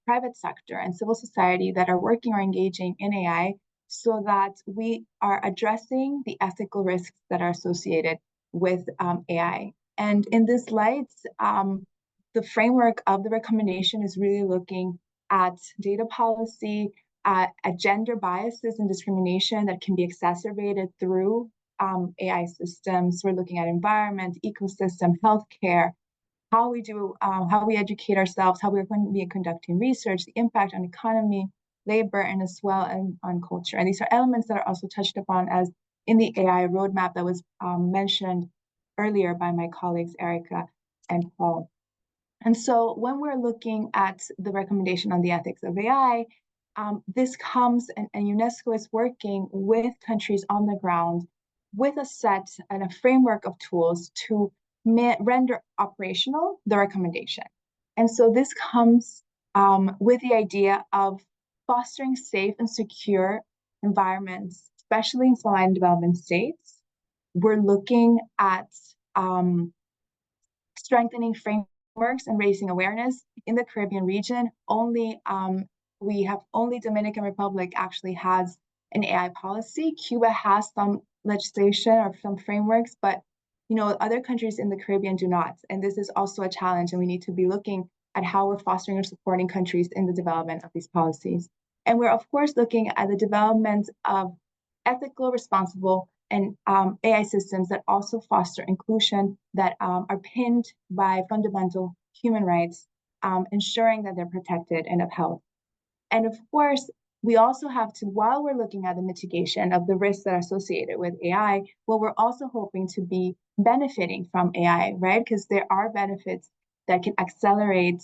private sector and civil society that are working or engaging in AI, so that we are addressing the ethical risks that are associated with AI. And in this light, the framework of the recommendation is really looking at data policy, at gender biases and discrimination that can be exacerbated through AI systems. We're looking at environment, ecosystem, healthcare, how we educate ourselves, how we're going to be conducting research, the impact on economy, labor, and as well on culture. And these are elements that are also touched upon as in the AI roadmap that was mentioned earlier by my colleagues, Erica and Paul. And so when we're looking at the recommendation on the ethics of AI, this comes, and UNESCO is working with countries on the ground with a set and a framework of tools to render operational the recommendation. And so this comes with the idea of fostering safe and secure environments, especially in small and development states. We're looking at strengthening frameworks and raising awareness in the Caribbean region. Only Dominican Republic actually has an AI policy. Cuba has some legislation or some frameworks, but other countries in the Caribbean do not. And this is also a challenge, and we need to be looking at how we're fostering or supporting countries in the development of these policies. And we're of course looking at the development of ethical, responsible, and AI systems that also foster inclusion, that are pinned by fundamental human rights, ensuring that they're protected and upheld. And of course, we also have to, while we're looking at the mitigation of the risks that are associated with AI, well, we're also hoping to be benefiting from AI, right? Because there are benefits that can accelerate,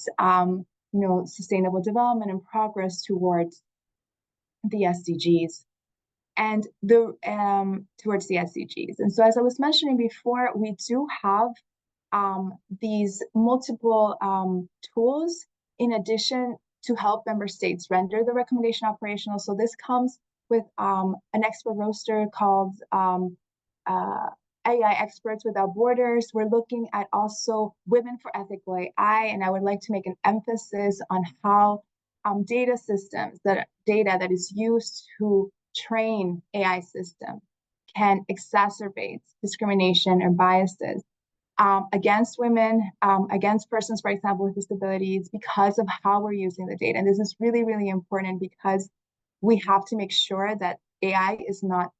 sustainable development and progress towards the SDGs. And towards the SDGs. And so, as I was mentioning before, we do have these multiple tools in addition to help member states render the recommendation operational. So this comes with an expert roster called AI Experts Without Borders. We're looking at also Women for Ethical AI, and I would like to make an emphasis on how data that is used to train AI systems can exacerbate discrimination or biases against women, against persons, for example, with disabilities, because of how we're using the data. And this is really, really important because we have to make sure that AI is not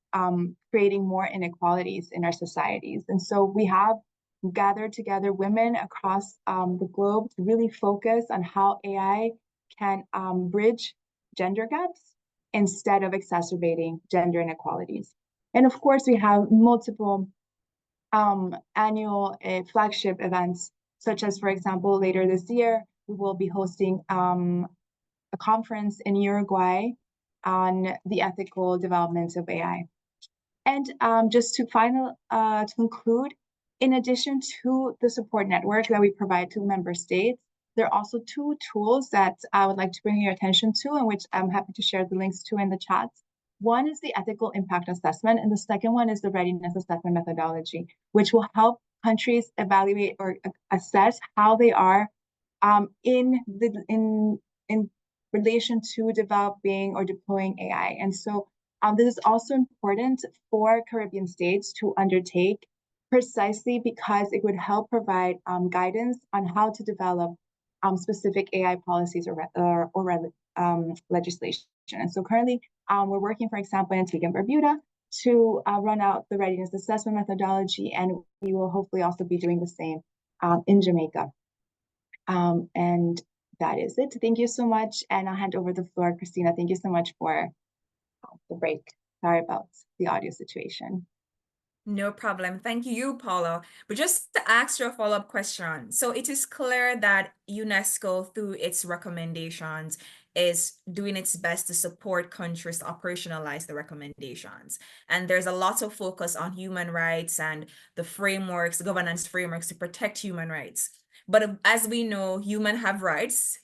creating more inequalities in our societies. And so we have gathered together women across the globe to really focus on how AI can bridge gender gaps instead of exacerbating gender inequalities. And of course, we have multiple annual flagship events, such as, for example, later this year, we will be hosting a conference in Uruguay on the ethical development of AI. And just to conclude, in addition to the support network that we provide to member states, there are also two tools that I would like to bring your attention to, and which I'm happy to share the links to in the chat. One is the ethical impact assessment, and the second one is the readiness assessment methodology, which will help countries evaluate or assess how they are in relation to developing or deploying AI. And so this is also important for Caribbean states to undertake, precisely because it would help provide guidance on how to develop specific AI policies or legislation. And so currently, we're working, for example, in Antigua and Barbuda to run out the readiness assessment methodology, and we will hopefully also be doing the same in Jamaica. And that is it. Thank you so much, and I'll hand over the floor, Christina. Thank you so much for the break. Sorry about the audio situation. No problem. Thank you, Paula. But just to ask you a follow-up question. So it is clear that UNESCO, through its recommendations, is doing its best to support countries to operationalize the recommendations. And there's a lot of focus on human rights and the frameworks, governance frameworks to protect human rights. But as we know, humans have rights,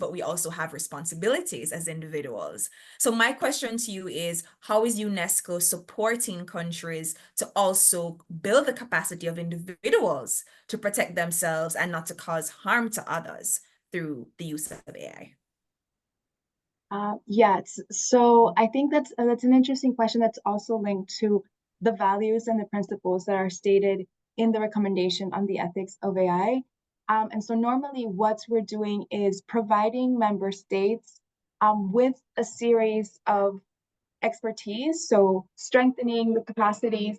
but we also have responsibilities as individuals. So my question to you is, how is UNESCO supporting countries to also build the capacity of individuals to protect themselves and not to cause harm to others through the use of AI? Yes, so I think that's an interesting question that's also linked to the values and the principles that are stated in the recommendation on the ethics of AI. And so normally what we're doing is providing member states with a series of expertise, so strengthening the capacities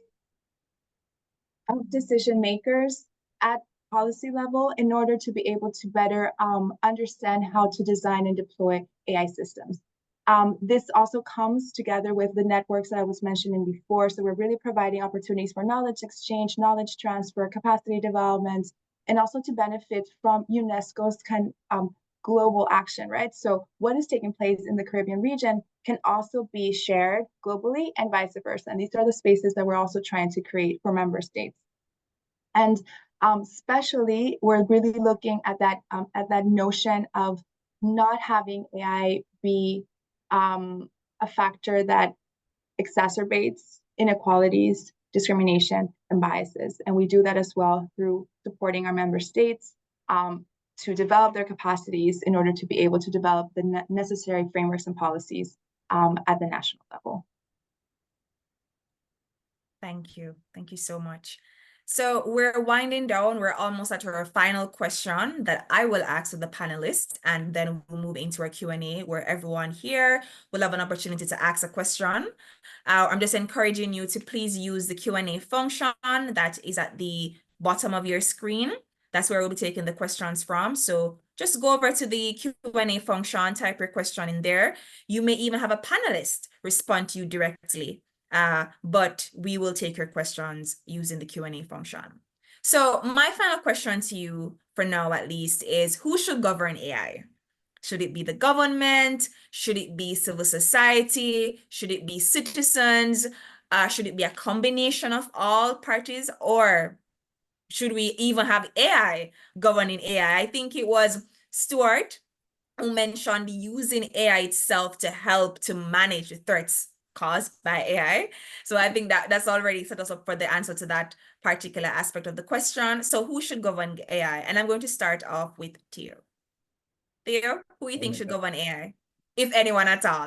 of decision makers at policy level in order to be able to better understand how to design and deploy AI systems. This also comes together with the networks that I was mentioning before. So we're really providing opportunities for knowledge exchange, knowledge transfer, capacity development, and also to benefit from UNESCO's global action, right? So what is taking place in the Caribbean region can also be shared globally and vice versa. And these are the spaces that we're also trying to create for member states. And especially, we're really looking at that notion of not having AI be a factor that exacerbates inequalities, discrimination, and biases. And we do that as well through supporting our member states to develop their capacities in order to be able to develop the necessary frameworks and policies at the national level. Thank you. Thank you so much. So we're winding down. We're almost at our final question that I will ask the panelists, and then we'll move into our Q&A where everyone here will have an opportunity to ask a question. I'm just encouraging you to please use the Q&A function that is at the bottom of your screen. That's where we'll be taking the questions from. So just go over to the Q&A function, type your question in there. You may even have a panelist respond to you directly. But we will take your questions using the Q&A function. So my final question to you, for now at least, is who should govern AI? Should it be the government? Should it be civil society? Should it be citizens? Should it be a combination of all parties? Or should we even have AI governing AI? I think it was Stuart who mentioned using AI itself to help to manage the threats caused by AI. So I think that's already set us up for the answer to that particular aspect of the question. So who should govern AI? And I'm going to start off with Theo. Theo, who do you think should govern AI, if anyone at all?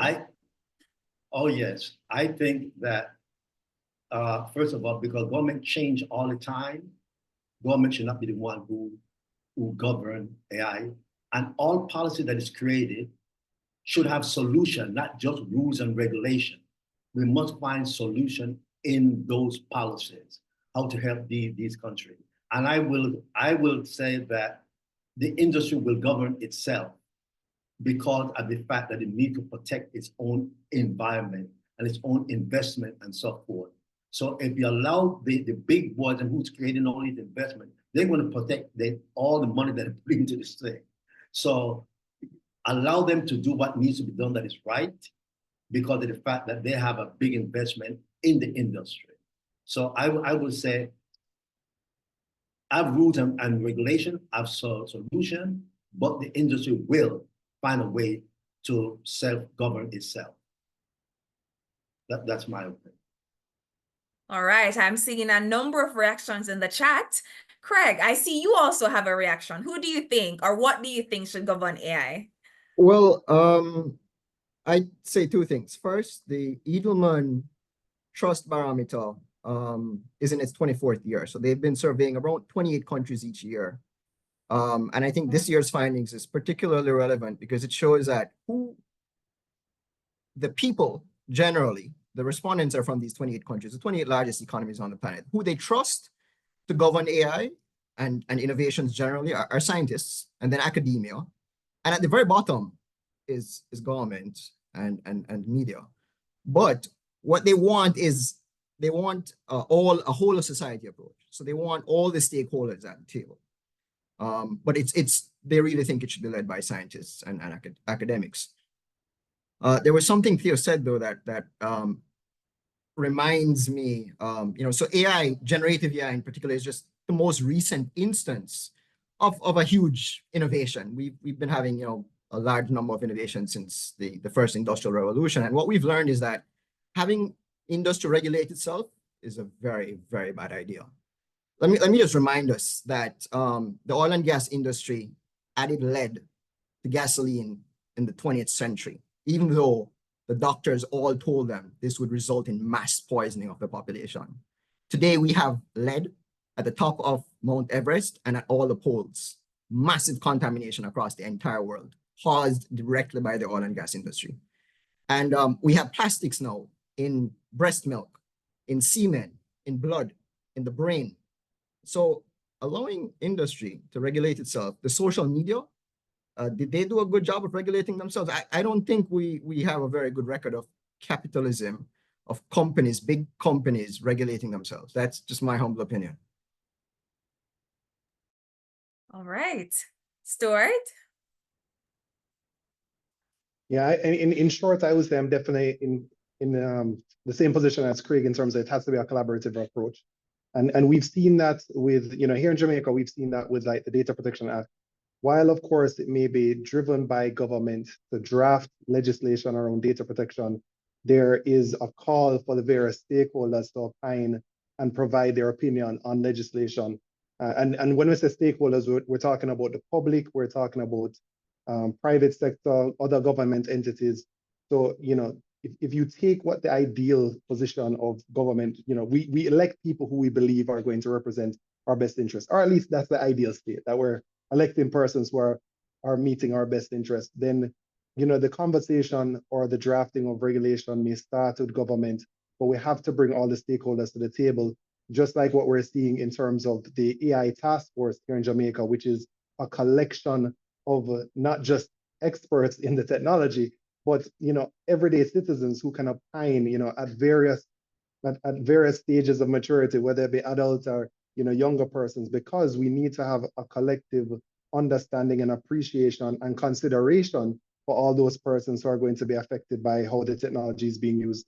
Oh, yes. I think that, first of all, because government change all the time, government should not be the one who govern AI. And all policy that is created should have solution, not just rules and regulation. We must find solution in those policies, how to help these countries. And I will say that the industry will govern itself because of the fact that it needs to protect its own environment and its own investment and so forth. So if you allow the big boys and who's creating all these investments, they're going to protect all the money that they put into this thing. So allow them to do what needs to be done that is right, because of the fact that they have a big investment in the industry. So I would say, have rules and regulation, have solution, but the industry will find a way to self-govern itself. That's my opinion. All right, I'm seeing a number of reactions in the chat. Craig, I see you also have a reaction. Who do you think, or what do you think should govern AI? Well, I'd say two things. First, the Edelman Trust Barometer is in its 24th year. So they've been surveying around 28 countries each year. And I think this year's findings is particularly relevant because it shows that the people generally, the respondents are from these 28 countries, the 28 largest economies on the planet, who they trust to govern AI and innovations generally are scientists and then academia. And at the very bottom is government and media. But what they want is a whole of society approach. So they want all the stakeholders at the table. But they really think it should be led by scientists and academics. There was something Theo said though that reminds me, so AI, generative AI in particular, is just the most recent instance of a huge innovation. We've been having a large number of innovations since the first industrial revolution, and what we've learned is that having industry regulate itself is a very, very bad idea. Let me just remind us that the oil and gas industry added lead to gasoline in the 20th century, even though the doctors all told them this would result in mass poisoning of the population. Today, we have lead at the top of Mount Everest and at all the poles. Massive contamination across the entire world, caused directly by the oil and gas industry. And we have plastics now in breast milk, in semen, in blood, in the brain. So allowing industry to regulate itself, the social media, did they do a good job of regulating themselves? I don't think we have a very good record of capitalism, of companies, big companies regulating themselves. That's just my humble opinion. All right. Stuart? Yeah, in short, I would say I'm definitely in the same position as Craig in terms of it has to be a collaborative approach. And we've seen that with, here in Jamaica, we've seen that with like the Data Protection Act. While of course it may be driven by government to draft legislation around data protection, there is a call for the various stakeholders to opine and provide their opinion on legislation. And when we say stakeholders, we're talking about the public, we're talking about private sector, other government entities. So, if you take what the ideal position of government, we elect people who we believe are going to represent our best interests, or at least that's the ideal state, that we're electing persons who are meeting our best interest. Then, the conversation or the drafting of regulation may start with government, but we have to bring all the stakeholders to the table, just like what we're seeing in terms of the AI task force here in Jamaica, which is a collection of not just experts in the technology, but everyday citizens who can opine, at various stages of maturity, whether it be adults or younger persons, because we need to have a collective understanding and appreciation and consideration for all those persons who are going to be affected by how the technology is being used.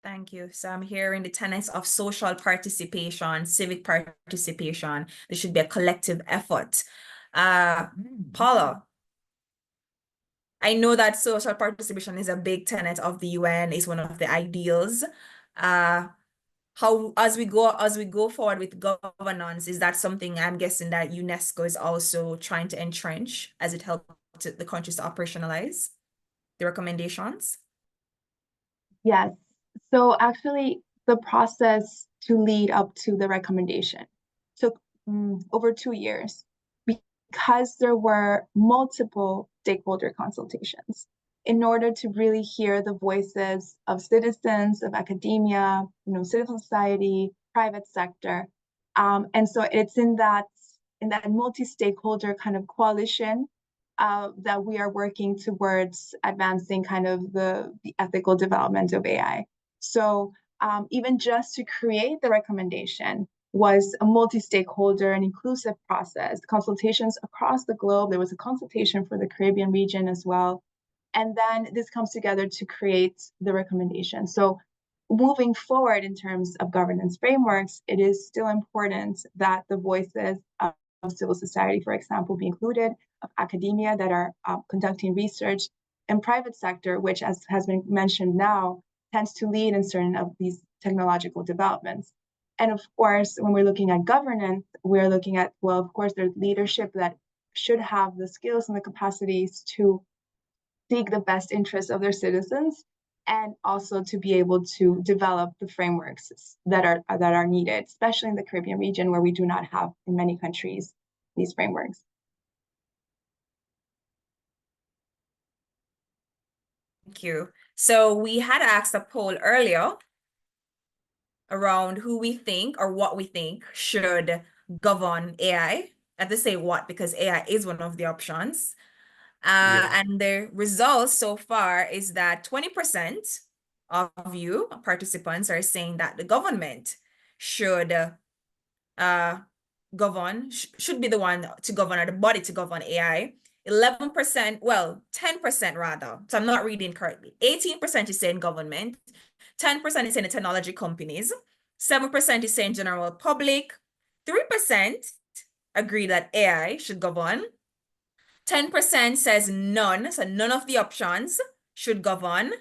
Thank you. So I'm hearing the tenets of social participation, civic participation. There should be a collective effort. Paula, I know that social participation is a big tenet of the UN, is one of the ideals. How, as we go forward with governance, is that something I'm guessing that UNESCO is also trying to entrench as it helps the countries to operationalize the recommendations? Yes. So actually, the process to lead up to the recommendation took over 2 years because there were multiple stakeholder consultations in order to really hear the voices of citizens, of academia, civil society, private sector. And so it's in that multi-stakeholder kind of coalition that we are working towards advancing kind of the ethical development of AI. So even just to create the recommendation was a multi-stakeholder and inclusive process, consultations across the globe. There was a consultation for the Caribbean region as well. And then this comes together to create the recommendation. So moving forward in terms of governance frameworks, it is still important that the voices of civil society, for example, be included, of academia that are conducting research, and private sector, which, as has been mentioned now, tends to lead in certain of these technological developments. And of course, when we're looking at governance, we're looking at, well, of course, there's leadership that should have the skills and the capacities to seek the best interests of their citizens, and also to be able to develop the frameworks that are needed, especially in the Caribbean region, where we do not have in many countries these frameworks. Thank you. So we had asked a poll earlier around who we think or what we think should govern AI. I have to say what, because AI is one of the options. And the results so far is that 20% of you participants are saying that the government should should be the one to govern, or the body to govern AI. 11%, well, 10% rather. So I'm not reading correctly. 18% is saying government, 10% is saying the technology companies, 7% is saying general public, 3% agree that AI should govern, 10% says none, so none of the options should govern,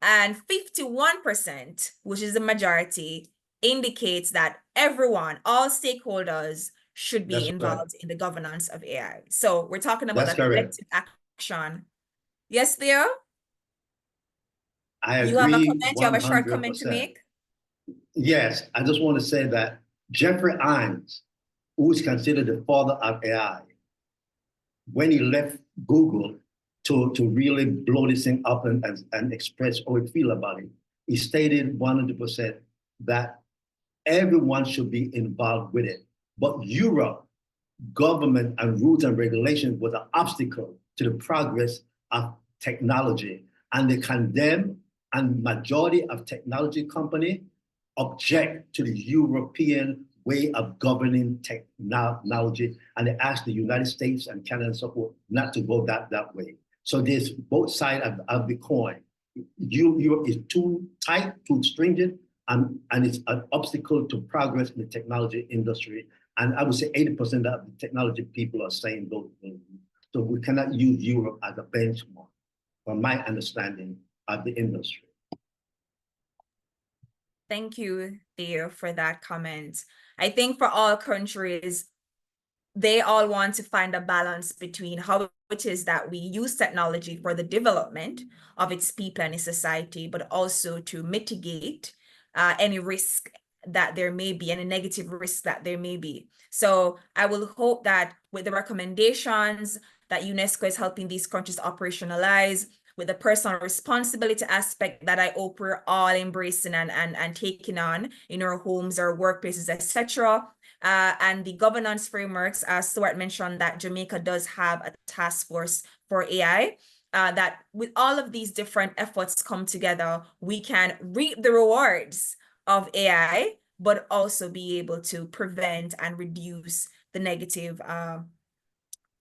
and 51%, which is the majority, indicates that everyone, all stakeholders, should be involved in the governance of AI. So we're talking about that collective action. Yes, Theo? I agree. You have a comment? You have a short 100%. comment to make? Yes, I just want to say that Jeffrey Imes, who is considered the father of AI, when he left Google to really blow this thing up and express how he feel about it, he stated 100% that everyone should be involved with it. But Europe, government and rules and regulations was an obstacle to the progress of technology. And they condemn, and majority of technology companies object to the European way of governing technology, and they asked the United States and Canada and so forth not to go that way. So there's both sides of the coin. Europe is too tight, too stringent, and it's an obstacle to progress in the technology industry. And I would say 80% of the technology people are saying those things. So we cannot use Europe as a benchmark, from my understanding of the industry. Thank you, Theo, for that comment. I think for all countries, they all want to find a balance between how it is that we use technology for the development of its people and its society, but also to mitigate any risk that there may be, any negative risk that there may be. So I will hope that with the recommendations that UNESCO is helping these countries operationalize, with the personal responsibility aspect that I hope we're all embracing and taking on in our homes, our workplaces, etc. And the governance frameworks, as Stuart mentioned, that Jamaica does have a task force for AI, that with all of these different efforts come together, we can reap the rewards of AI, but also be able to prevent and reduce the negative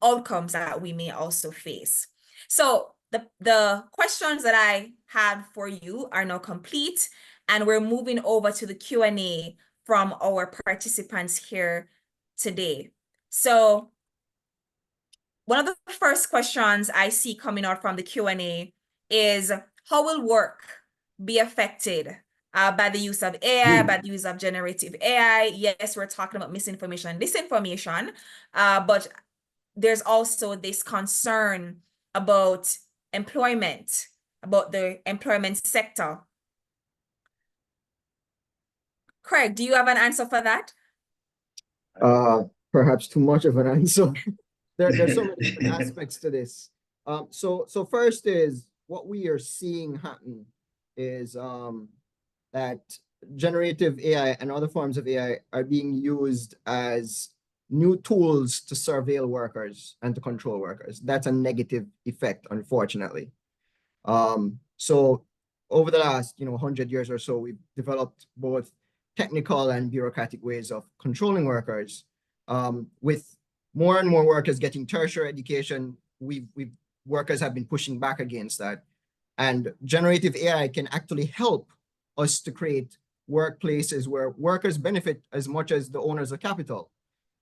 outcomes that we may also face. So the questions that I had for you are now complete, and we're moving over to the Q&A from our participants here today. So one of the first questions I see coming out from the Q&A is, how will work be affected by the use of AI, by the use of generative AI? Yes, we're talking about misinformation and disinformation, but there's also this concern about employment, about the employment sector. Craig, do you have an answer for that? Perhaps too much of an answer. There's so many different aspects to this. So first is what we are seeing happen is that generative AI and other forms of AI are being used as new tools to surveil workers and to control workers. That's a negative effect, unfortunately. So over the last 100 years or so, we've developed both technical and bureaucratic ways of controlling workers. With more and more workers getting tertiary education, workers have been pushing back against that. And generative AI can actually help us to create workplaces where workers benefit as much as the owners of capital.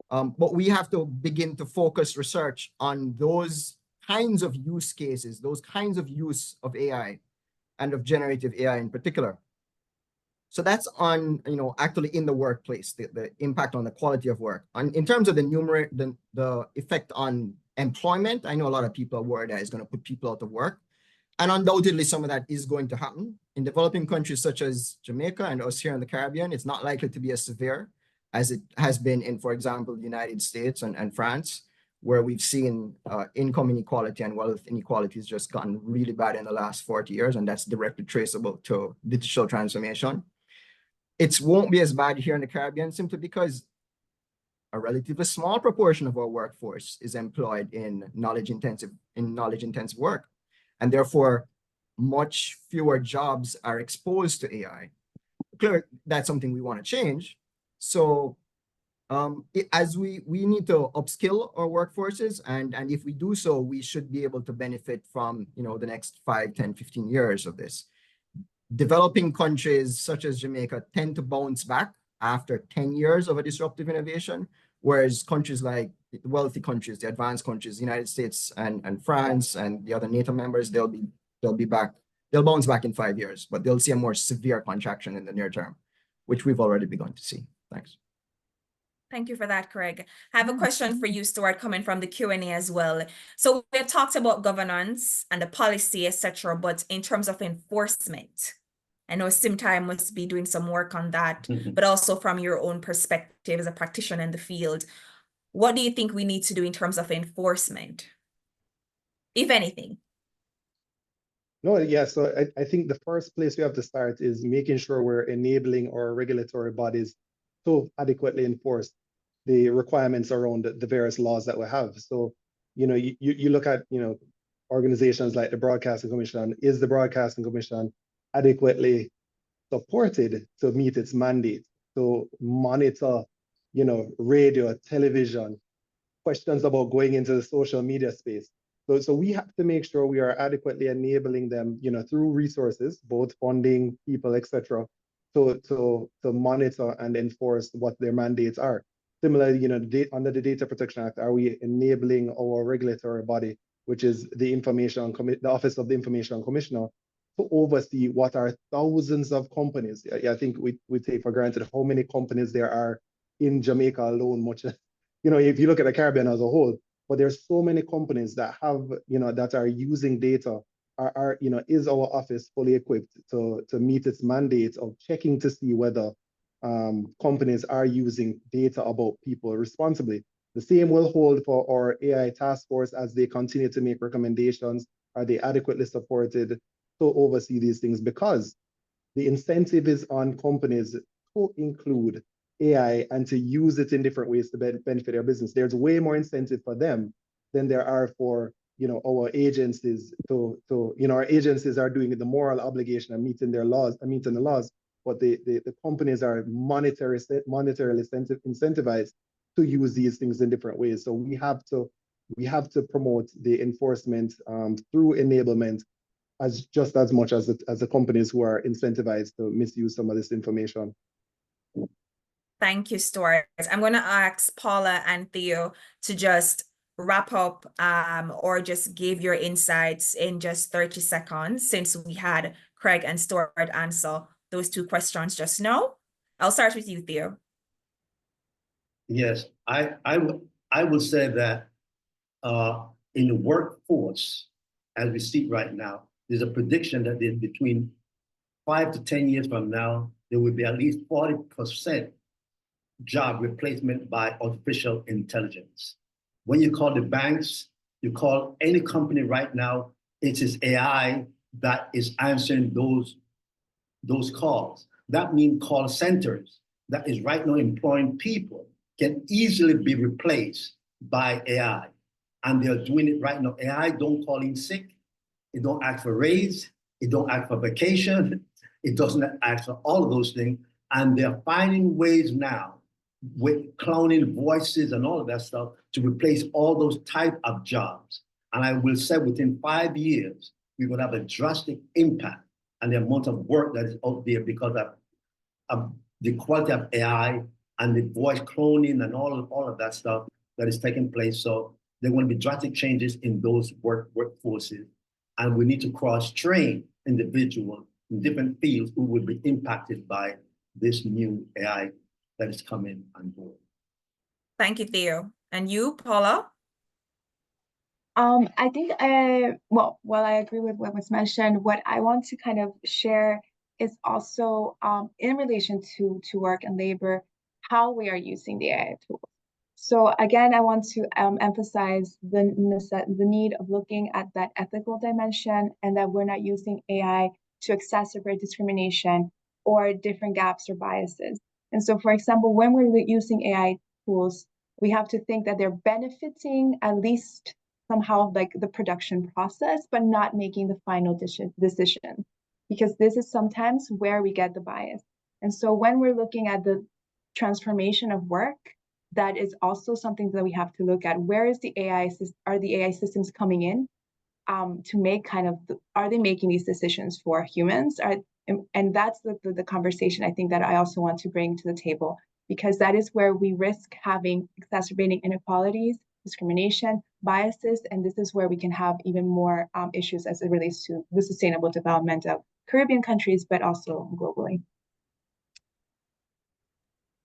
But we have to begin to focus research on those kinds of use cases, those kinds of use of AI and of generative AI in particular. So that's on, actually in the workplace, the impact on the quality of work. In terms of the effect on employment, I know a lot of people are worried that it's going to put people out of work. And undoubtedly, some of that is going to happen. In developing countries such as Jamaica and us here in the Caribbean, it's not likely to be as severe as it has been in, for example, the United States and France, where we've seen income inequality and wealth inequality has just gotten really bad in the last 40 years, and that's directly traceable to digital transformation. It won't be as bad here in the Caribbean simply because a relatively small proportion of our workforce is employed in knowledge-intensive work, and therefore much fewer jobs are exposed to AI. Clearly, that's something we want to change. So as we need to upskill our workforces, and if we do so, we should be able to benefit from the next 5, 10, 15 years of this. Developing countries such as Jamaica tend to bounce back after 10 years of a disruptive innovation, whereas countries like the wealthy countries, the advanced countries, the United States and France and the other NATO members, they'll bounce back in 5 years, but they'll see a more severe contraction in the near term, which we've already begun to see. Thanks. Thank you for that, Craig. I have a question for you, Stuart, coming from the Q&A as well. So we have talked about governance and the policy, etc., but in terms of enforcement, I know Simtai must be doing some work on that, but also from your own perspective as a practitioner in the field, what do you think we need to do in terms of enforcement, if anything? No, yeah, so I think the first place we have to start is making sure we're enabling our regulatory bodies to adequately enforce the requirements around the various laws that we have. So, you look at, organizations like the Broadcasting Commission. Is the Broadcasting Commission adequately supported to meet its mandate to monitor radio, television, questions about going into the social media space. So we have to make sure we are adequately enabling them, through resources, both funding, people, etc., to monitor and enforce what their mandates are. Similarly, under the Data Protection Act, are we enabling our regulatory body, which is the Office of the Information Commissioner, to oversee what are thousands of companies? I think we take for granted how many companies there are in Jamaica alone, much as, if you look at the Caribbean as a whole, but there's so many companies that have, that are using data. Is our office fully equipped to meet its mandate of checking to see whether companies are using data about people responsibly? The same will hold for our AI task force as they continue to make recommendations. Are they adequately supported to oversee these things? Because the incentive is on companies to include AI and to use it in different ways to benefit their business. There's way more incentive for them than there are for our agencies our agencies are doing the moral obligation and meeting the laws, but the companies are monetarily incentivized to use these things in different ways. So we have to promote the enforcement through enablement just as much as the companies who are incentivized to misuse some of this information. Thank you, Stuart. I'm going to ask Paula and Theo to just wrap up or just give your insights in just 30 seconds, since we had Craig and Stuart answer those two questions just now. I'll start with you, Theo. Yes, I would say that in the workforce, as we see right now, there's a prediction that between 5 to 10 years from now, there will be at least 40% job replacement by artificial intelligence. When you call the banks, you call any company right now, it is AI that is answering those calls. That means call centers that is right now employing people can easily be replaced by AI. And they're doing it right now. AI don't call in sick. It don't ask for raise. It don't ask for vacation. It doesn't ask for all of those things. And they're finding ways now with cloning voices and all of that stuff to replace all those type of jobs. And I will say within 5 years, we're going to have a drastic impact on the amount of work that is out there because of the quality of AI and the voice cloning and all of that stuff that is taking place. So there are going to be drastic changes in those workforces. And we need to cross-train individuals in different fields who will be impacted by this new AI that is coming on board. Thank you, Theo. And you, Paula? I think, while I agree with what was mentioned, what I want to kind of share is also in relation to work and labor, how we are using the AI tools. So again, I want to emphasize the need of looking at that ethical dimension and that we're not using AI to exacerbate discrimination or different gaps or biases. And so, for example, when we're using AI tools, we have to think that they're benefiting at least somehow like the production process, but not making the final decision, because this is sometimes where we get the bias. And so when we're looking at the transformation of work, that is also something that we have to look at. Where is the AI? Are the AI systems coming in to make are they making these decisions for humans? And that's the conversation I think that I also want to bring to the table, because that is where we risk having exacerbating inequalities, discrimination, biases, and this is where we can have even more issues as it relates to the sustainable development of Caribbean countries, but also globally.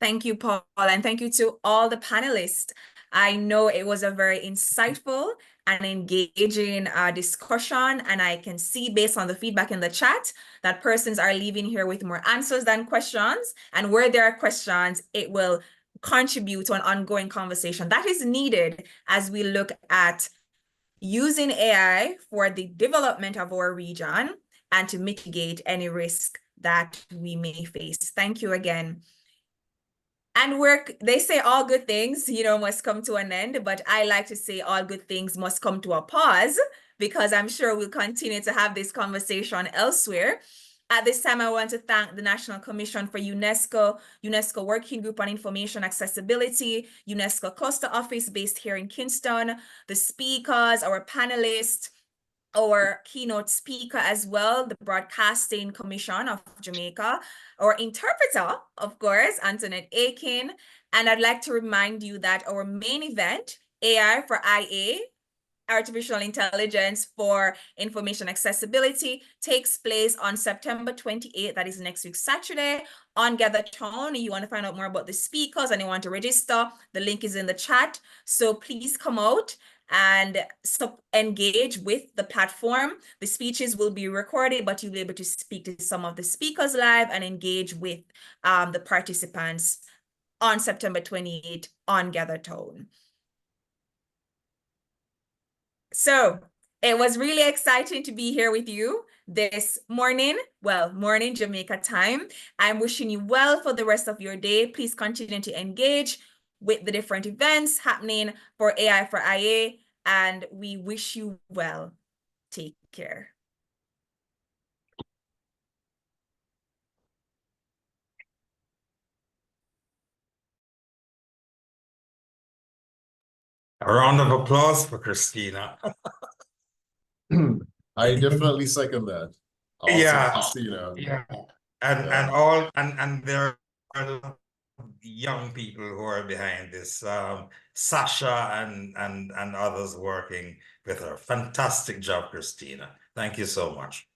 Thank you, Paul, and thank you to all the panelists. I know it was a very insightful and engaging discussion, and I can see based on the feedback in the chat that persons are leaving here with more answers than questions, and where there are questions, it will contribute to an ongoing conversation that is needed as we look at using AI for the development of our region and to mitigate any risk that we may face. Thank you again. And they say all good things, must come to an end, but I like to say all good things must come to a pause, because I'm sure we'll continue to have this conversation elsewhere. At this time, I want to thank the National Commission for UNESCO, UNESCO Working Group on Information Accessibility, UNESCO Cluster Office based here in Kingston, the speakers, our panelists, our keynote speaker as well, the Broadcasting Commission of Jamaica, our interpreter, of course, Antoinette Aiken. And I'd like to remind you that our main event, AI for IA, Artificial Intelligence for Information Accessibility, takes place on September 28th. That is next week, Saturday, on GatherTown. You want to find out more about the speakers and you want to register, the link is in the chat. So please come out and engage with the platform. The speeches will be recorded, but you'll be able to speak to some of the speakers live and engage with the participants on September 28th on GatherTown. So it was really exciting to be here with you this morning. Well, morning Jamaica time. I'm wishing you well for the rest of your day. Please continue to engage with the different events happening for AI for IA, and we wish you well. Take care. A round of applause for Christina. I definitely second that. Awesome, Yeah, Christina. yeah. And there are young people who are behind this. Sasha and others working with her. Fantastic job, Christina. Thank you so much.